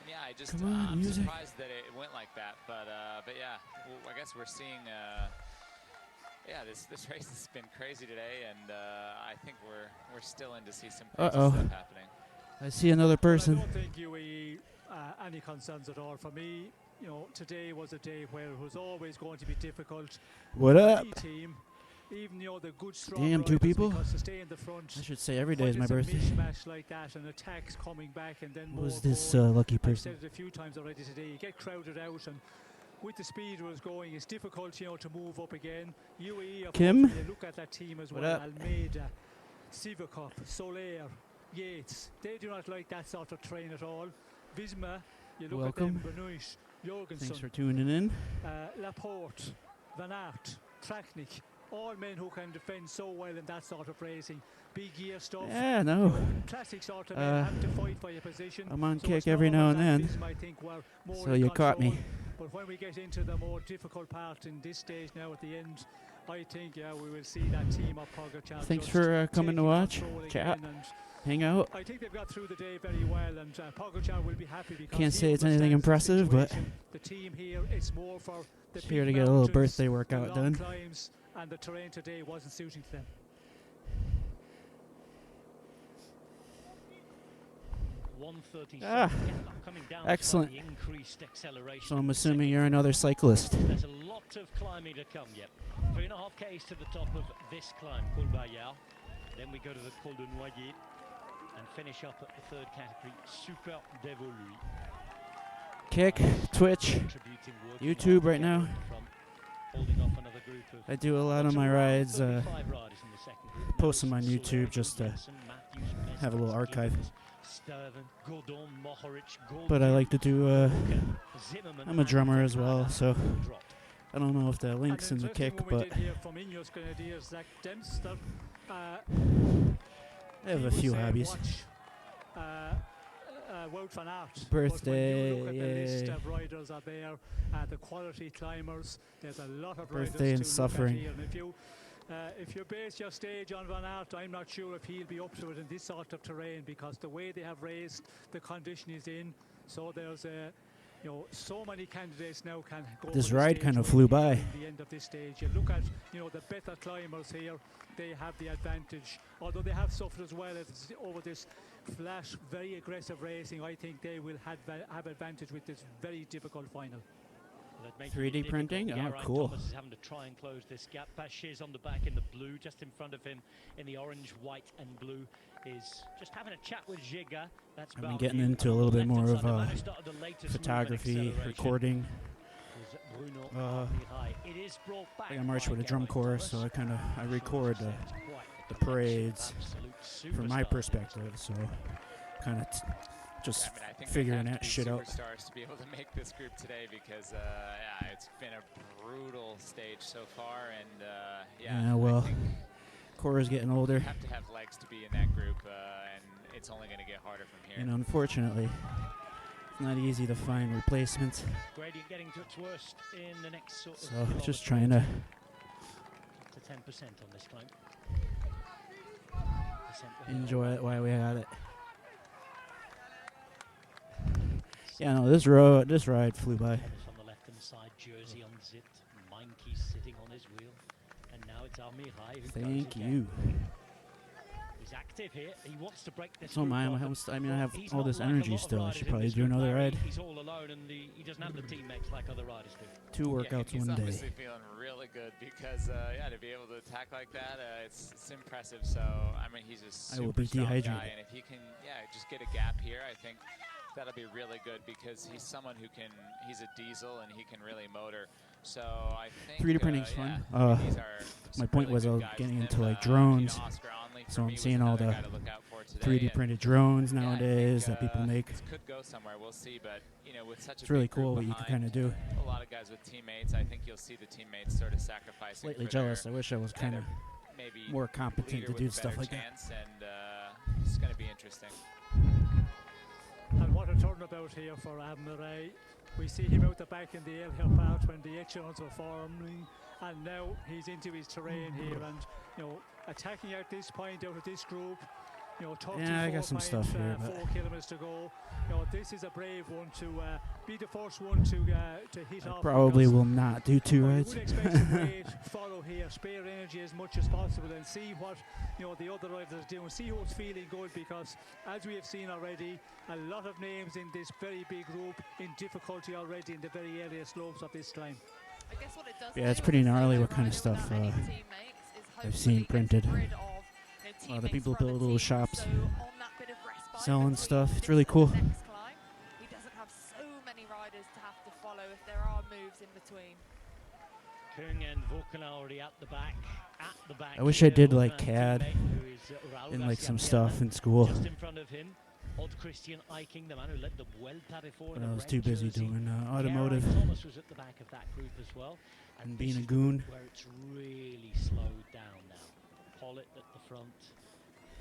yeah, I'm surprised that it went like that, but yeah, I guess we're seeing. Yeah, this race has been crazy today, and I think we're still in to see some crazy stuff happening. I see another person. I don't think UAE any concerns at all. For me, you know, today was a day where it was always going to be difficult. What up? Any team, even, you know, the good strong Damn, 2 riders, people? because to stay in the front, I should say every day is when my there's a birthday. mismatch like that and attacks coming back and then more Who's this going. lucky I've person? said it a few times already today. You get crowded out, and with the speed it was going, it's difficult, you know, to move up again. UAE, Kim? you look at that team as What well. up? Almeida, Sivakov, Soler, Yates. They do not like that sort of train at all. Visma, you look Welcome. at them. Benoist, Jorgensen. Thanks for tuning in. Laporte, Van Aert, Traknik, all men who can defend so well in that sort of racing. Big gear stuff. Yeah, no. Classic sort of men have to fight for your position. I'm on So kick it's every now normal and that then. Visma, I think, were more So in you caught me. control. But when we get into the more difficult part in this stage now at the end, I think, yeah, we will see that team of Pogačar. Thanks just for coming taking to watch, control chat, again, and hang out. I think they've got through the day very well, and Pogačar will be happy because Can't he say it's anything understands the impressive, but situation. The team here, it's more for the just here big to get a little mountains, birthday the workout long done. climbs, and the terrain today wasn't suiting to them. 137. Coming down excellent. slightly, increased acceleration. So I'm assuming you're another cyclist. There's a lot of climbing to come yet. 3.5 Ks to the top of this climb, Col Bayard. Then we go to the Col de Noyer and finish up at the 3rd category, Super Dévolu. Kick, Twitch, YouTube right now. Holding off another group of I do a lot of my rides, 35 riders in the second group. post them on YouTube just to have a little archive. But I like to do, I'm a drummer as well, so I don't know if that links in the kick, but From Zach Dempster, I have a few hobbies. Wout van Aert. Birthday, But when you look at the list yay. of riders are there, the quality climbers, there's a lot of Birthday riders and to suffering. look at here. And if you base your stage on Van Aert, I'm not sure if he'll be up to it in this sort of terrain, because the way they have raced, the condition is in. So there's so many candidates now can go. This for the ride stage kind of win flew here by. in the end of this stage. You look at the better climbers here, they have the advantage. Although they have suffered as well over this flash, very aggressive racing. I think they will have advantage with this very difficult final. That makes it 3D difficult. printing? Yeah, Oh, Ryan cool. Thomas is having to try and close this gap. Bashir's on the back in the blue, just in front of him in the orange, white and blue, is just having a chat with Giga. That's I've been Barbeau. getting into a And little on the bit more left-hand of side, the man who started the latest move in photography, acceleration recording. was Bruno Armihai. It is brought back I march by with a drum Geraint chorus, Thomas. so I record Shows the quite the collection of parades absolute from my superstars. perspective. So kind of just I think figuring they have that to be shit out. superstars to be able to make this group today, because yeah, it's been a brutal stage so far, and Yeah, I well, think Cora's getting older, you have to have legs to be in that group, and it's only going to get harder from here. and unfortunately, it's not easy to find replacements. Gradient getting to its worst in the next sort of So just kilometre trying to to 10% on this climb. enjoy it while we had it. Yeah, no, this ride flew by. On the left-hand side, Jersey unzipped, Meinke sitting on his wheel, and now it's Armihai who Thank goes again. you. He's active here. He wants to break this. So group I up, have he's all not this like a energy lot of still. I riders should in probably this do group, another Larry. ride. He's all alone, and he doesn't have the teammates like other riders do. 2 workouts he's one day. obviously feeling really good, because to be able to attack like that, it's impressive. So I mean, he's a I will super be strong dehydrated. guy, and if he can, just get a gap here, I think that'll be really good, because he's someone who can. He's a diesel, and he can really motor. So I think 3D printing's fun. these are My some point really was good I was guys getting with into him. like drones, Oscar Onley for so me I'm was seeing all another the guy to look out for today, 3D and printed drones I nowadays think, that people make. This could go somewhere. We'll see, but with such It's a really big group cool what you can behind, kind of do. a lot of guys with teammates, I think you'll see the teammates sort of sacrificing. Slightly for jealous. their, I wish I was yeah, kind of their maybe more competent leader to with do a stuff better like that. chance, and it's going to be interesting. And what a turnabout here for Admiral. We see him out the back in the earlier part when the echelons were forming, and now he's into his terrain here, and attacking out this point out of this group. 34 Yeah, I got some stuff here, but 4 kilometers to go. This is a brave one to be the first one to hit off. Probably because will not do 2 you rides. would expect some weight, follow here, spare energy as much as possible, and see what the other riders are doing. See who's feeling good, because as we have seen already, a lot of names in this very big group in difficulty already in the very earliest slopes of this climb. I guess what it does Yeah, it's do pretty is gnarly a what kind of rider stuff without any teammates is I've seen hopefully printed. gets rid of, A lot of teammates people from build the little team. shops So on that bit of respite selling between stuff. It's this really and the cool. next climb, he doesn't have so many riders to have to follow if there are moves in between. Kung and Vulcan are already at the back. At the back. I wish I did here, like one-man CAD teammate who is, Raul in like Garcia some Pierre, stuff in school. Just in front of him, Odd Christian Eiking, the man who led the Vuelta before. But in I a was red too busy jersey. doing Geraint automotive Thomas was at the back of that group as well. and this being a is goon. where it's really slowed down now. Pollitt at the front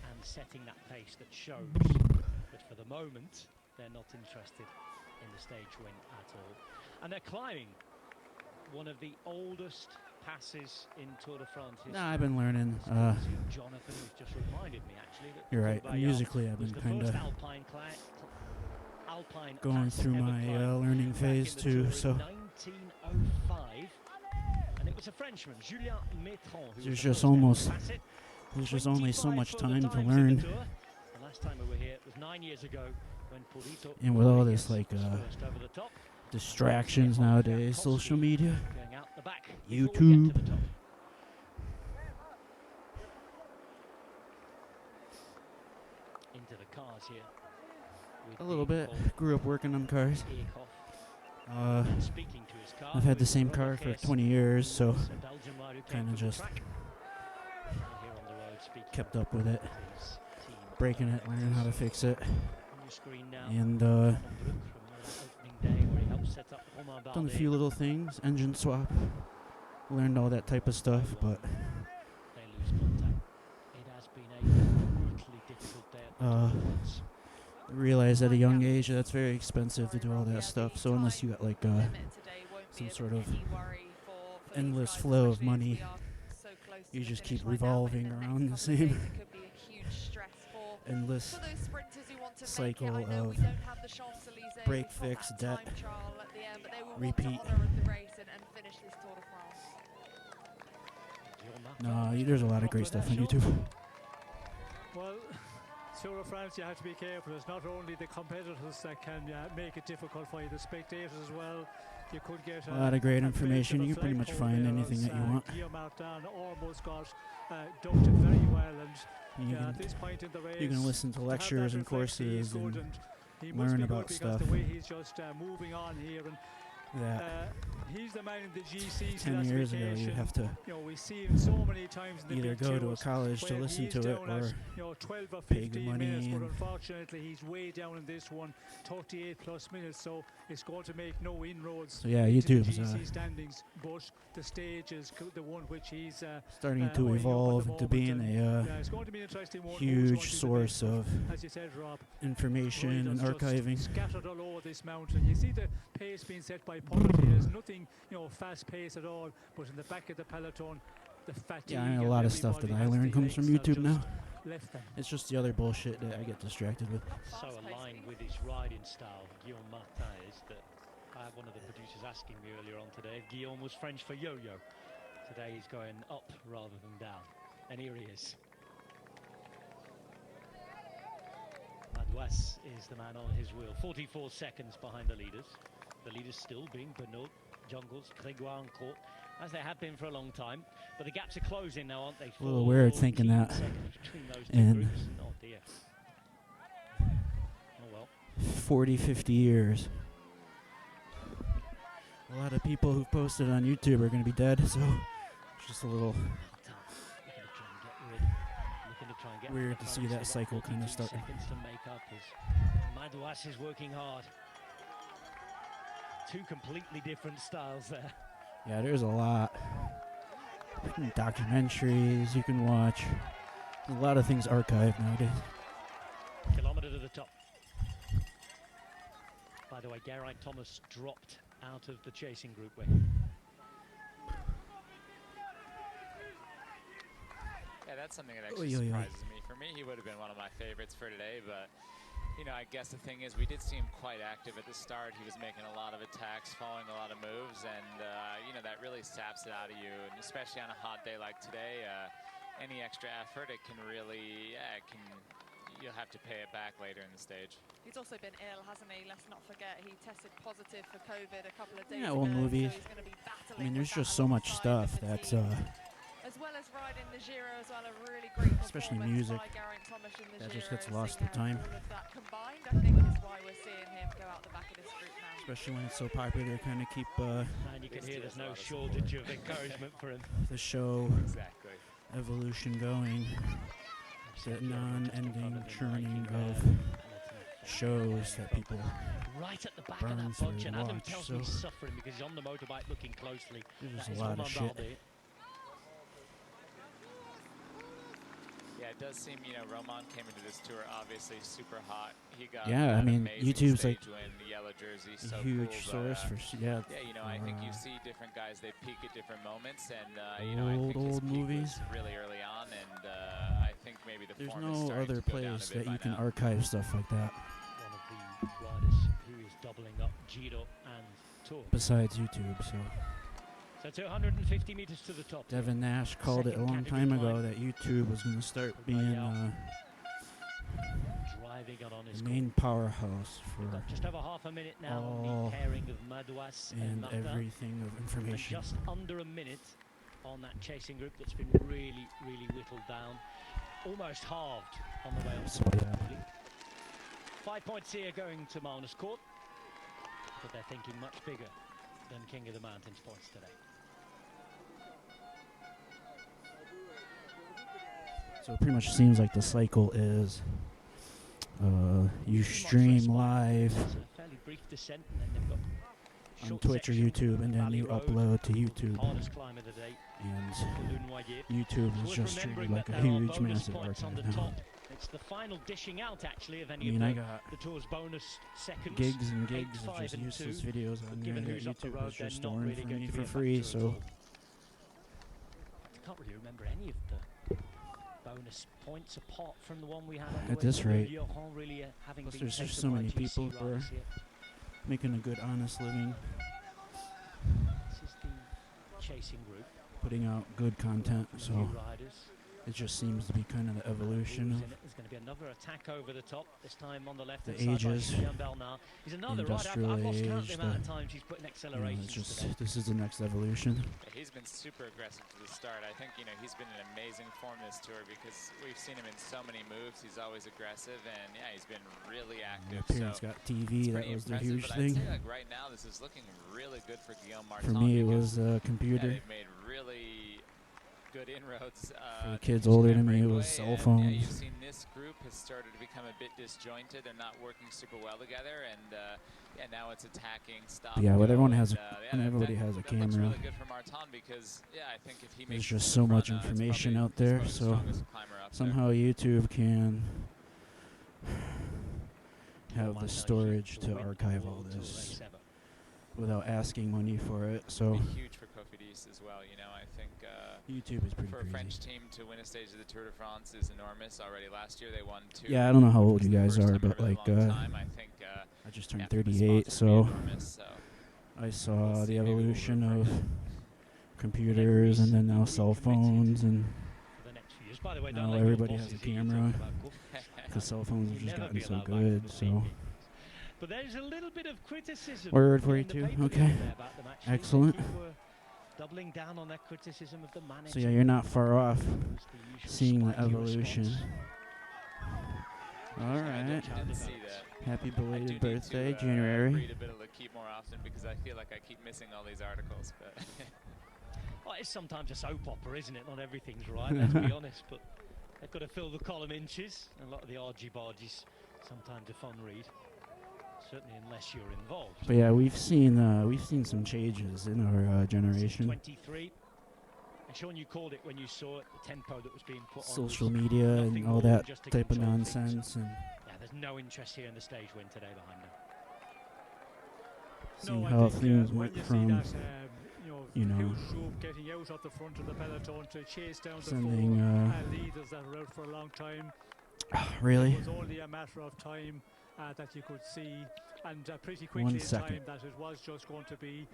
and setting that pace that shows. But for the moment, they're not interested in the stage win at all. And they're climbing one of the oldest passes in Tour de France history. Nah, I've been learning. Jonathan has just reminded me actually that You're right. Bayard Musically, I've was been the kind first of Alpine going pass through ever my climbed learning back phase in the too. Tour in So 1905, and it was a Frenchman, Julien Maitron, who There's was the just first ever almost- to pass it. there's just only so 25 much further time to times in the learn. Tour. The last time we were here, it was 9 years ago when Purito And with all Rodriguez this like was first over the top. distractions nowadays, social media, Going out the back before we get to YouTube. the top. Into the cars here. with A little the bit. old Grew up working on cars. Eekhoff speaking to his car. I've had the with same Robert car for Kees, 20 years, who so was a Belgian rider who came kinda from the just track. Here on the road speaking kept up with it, to his team breaking it, learning how to fix it, on your screen now. and Van Broek from opening day where he helped set up Romain done a Bardet. few little things, engine swap, learned all that type of stuff, but They lose contact. It has been a brutally difficult day at the Tour de France. realized at a young age that's very expensive to do all that stuff. So unless you got like some sort of endless flow of money, you just keep revolving around the same endless cycle of break, fix, debt, repeat. No, there's a lot of great stuff on YouTube. Well, Tour of France, you have to be careful. It's not only the competitors that can make it difficult for you, the spectators as well. You could get a lot of great information. You can pretty much find anything that you want. Guillaume Martin almost got ducked it very well, and at this point in the race, you can listen to lectures and courses and learn about stuff. The way he's just moving on here, and he's the man in the GC. 10 years ago, you have to we see him so many times in the either go to a college to listen to it or 12 or pay 15 money. Minutes, but unfortunately, he's way down in this one, 38 plus minutes. So it's going to make no inroads. So yeah, into YouTube's the GC standings, but the stage is the one which he's starting to evolve into being a it's going to be an interesting one. huge source of as you said, Rob, information and archiving. Scattered all over this mountain. You see the pace being set by Poppy. There's nothing, fast pace at all. But in the back of the peloton, the fatigue. Yeah, a lot of stuff that I learn comes from YouTube now. It's just the other bullshit that I get distracted with. So aligned with his riding style, Guillaume Martin, is that I had one of the producers asking me earlier on today if Guillaume was French for yo-yo. Today he's going up rather than down. And here he is. Madouas is the man on his wheel. 44 seconds behind the leaders. The leaders still being Bernot, Jungles, Grégoire and Court, as they have been for a long time. But the gaps are closing now, aren't they? A little weird thinking that in oh dear. Oh well. 40, 50 years. A lot of people who've posted on YouTube are going to be dead, so it's just a little weird to see that cycle kind of start. Seconds to make up as Madouas is working hard. Two completely different styles there. Yeah, there's a lot. Documentaries you can watch. There's a lot of things archived nowadays. Kilometre to the top. By the way, Geraint Thomas dropped out of the chasing group. Yeah, that's something that actually surprises me. For me, he would have been one of my favorites for today, but I guess the thing is we did see him quite active at the start. He was making a lot of attacks, following a lot of moves, and that really saps it out of you. And especially on a hot day like today, any extra effort, it can really, you'll have to pay it back later in the stage. He's also been ill, hasn't he? Let's not forget he tested positive for COVID a couple of days ago. Old movies. So he's going to be battling. I mean, there's just so much stuff that's as well as riding the Giro as well, a really great especially music by Geraint Thomas in the that Giro, just gets lost with time. All of that combined, I think, is why we're seeing him go out the back of this group now. Especially when it's so popular, kind of keep and you can hear there's no shortage of encouragement for him. The show evolution going. That non-ending churning of shows that people right at the back burn of that through bunch, and and Adam watch. tells So me he's suffering because he's on the motorbike looking closely. there's a lot of shit. Yeah, it does seem, Roman came into this tour obviously super hot. He got I mean, YouTube's like the yellow jersey, a so huge cool, source for I think you see different guys, they peak at different moments, and I think old movies. really early on, and I think maybe the There's form is no starting other to go down place a bit that you by can now. archive stuff like that One of the riders who is doubling up Giro and Tour. besides YouTube. So 250 meters to the top. Devin Nash called it a long time ago that YouTube was going to start being driving on his the main powerhouse for just over half a minute now on all the pairing of Madouas and Martin. everything of information. Just under a minute on that chasing group that's been really, really whittled down. Almost halved on the way up. So, yeah. 5 points here going to Magnus Court, but they're thinking much bigger than King of the Mountains points today. So it pretty much seems like the cycle is you stream live Fairly brief descent, and then they've got on Twitch or YouTube, and then you upload to YouTube. Hardest climb of the day. And YouTube is just treated like a huge, massive archive now. It's the final dishing out, actually, of any I mean, of I got the Tour's bonus seconds. gigs and gigs 8, of 5 just and useless 2. videos But on there given that who's up the YouTube road, is they're just not storing really for going me to be for a free, factor at so all. I can't really remember any of the bonus points apart from the one we had on the at way this to rate, Lyon, really having plus been there's just taken so by many GC people who are riders here. making a good, honest living, This is the chasing group. putting out good content, A so few riders. it just seems to be kind of the evolution Who's of in it? There's going to be another attack over the top, this time on the left the hand side by ages, Julien Bernard. He's another rider. industrial I've lost count of age, the amount of the, times he's putting you know, accelerations it's just, today. this is the next evolution. Yeah, he's been super aggressive to the start. I think, you know, he's been in amazing form this tour because we've seen him in so many moves. He's always aggressive, and yeah, he's been really active. My parents got TV, that was the huge but thing. I'd say, like, right now, this is looking really good for Guillaume Martin. For me, it was a computer. Yeah, they've made really good inroads. For the kids older than me, it was cell phones. Yeah, you've seen this group has started to become a bit disjointed. They're not working super well together, and yeah, now it's attacking, stop. Yeah, but everyone has, yeah, everybody has a that camera. looks really good for Martin because yeah, I think if he makes There's it just to the so much front, information it's out there, probably the so strongest climber up somehow YouTube can have the storage to archive all this without asking money for it. So It'd be huge for Cofidis as well. You know, I think YouTube is pretty for a crazy. French team to win a stage of the Tour de France is enormous. Already last year they won 2. Yeah, I don't know how old It you was guys the are, first time but in a like really long time. I think I just turned yeah, for the 38, sponsors, so it'd be enormous, so I saw we'll the see, maybe we'll evolution revert. of computers and then now cell phones, and For the next few years. By the way, don't now let your everybody has a bosses hear you camera talk about golf. because cell phones have You'll just never gotten be so allowed back to good. the So team. But there's a little bit of criticism. Word in 42, the paper okay. there about them, actually. They Excellent. keep, doubling down on their criticism of the manager. So yeah, you're not far off Who's the usual seeing the spiky evolution. response. All I right. didn't see that. Happy I do belated need birthday, to, January. read a bit of the Keep more often because I feel like I keep missing all these articles. But Well, it's sometimes a soap opera, isn't it? Not everything's right, let's be honest. But they've got to fill the column inches. And a lot of the argy-bargies, sometimes a fun read. Certainly unless you're involved. But yeah, we've seen some changes in our generation. 23. And Sean, you called it when you saw it, the tempo that was being put on. Social was media nothing and all more than that just to type of control things. nonsense, and Yeah, there's no interest here in the stage win today behind them. seeing I how think, things when went you see from that, you know, huge group getting out at the front of the peloton to chase down the sending, four leaders that were out for a long time. really? It was only a matter of time that you could see, and pretty quickly 1 in second. time that it was just going to be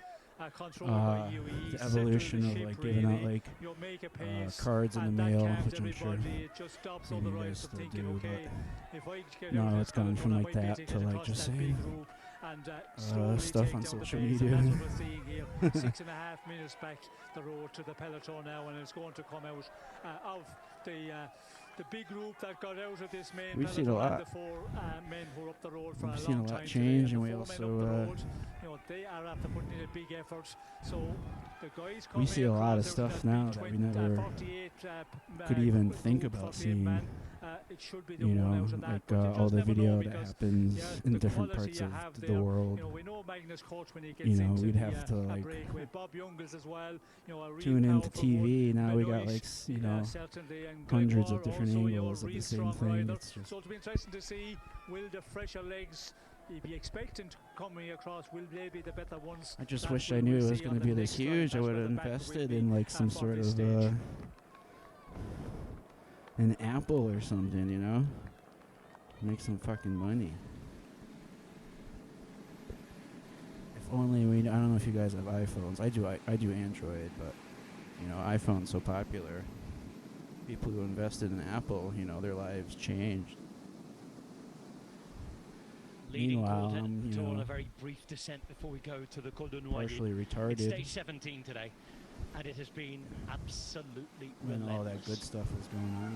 controlled by UE. The evolution of like giving out like you make a pace, cards in the and that mail, calms which I'm sure everybody. It just stops all maybe the you guys riders from still thinking, do, okay, if I get no, out of it's this gone peloton, from I like might be able that to get like across just that big saying group and slowly stuff take on down the social pace, media. and that's what we're seeing here. 6.5 minutes back the road to the peloton now, and it's going to come out of the big group that got out of this main We've seen peloton, a lot. and the 4 men who are up the road for We've a seen long a lot time change, today. and we The 4 men also, up the road, they are after putting in a big effort. So the guys we see a lot of across out stuff that now big that we 20, never 48, could even group think for about 48 seeing. man. It should be the You one know, out of that, like but you all just the never know, video that because, happens yeah, in the different quality parts you of have the there. world. We know Magnus Coach when he gets You know, into we'd have to a like breakaway. Bob Youngles as well. A real tune into powerful one. TV. Now we got Benoit, like you know certainly, and hundreds of Grégoire different also, angles of real the same strong thing. rider. It's just So it'll be interesting to see, will the fresher legs be expectant coming across? Will they be the better ones? I just that wish we I knew will it was see going on to be the this next line? huge. I That's would where have the battle will invested be, in like some for sort this of stage. an Apple or something, you know, make some fucking money. If only we. I don't know if you guys have iPhones. I do. I do Android, but you know, iPhone's so popular. People who invested in Apple, you know, their lives changed. Leading Meanwhile, quartet you to on know, a very brief descent before we go to the Col de Noyer. partially It's retarded stage 17 today, and it has been absolutely when relentless. all that good stuff was going on.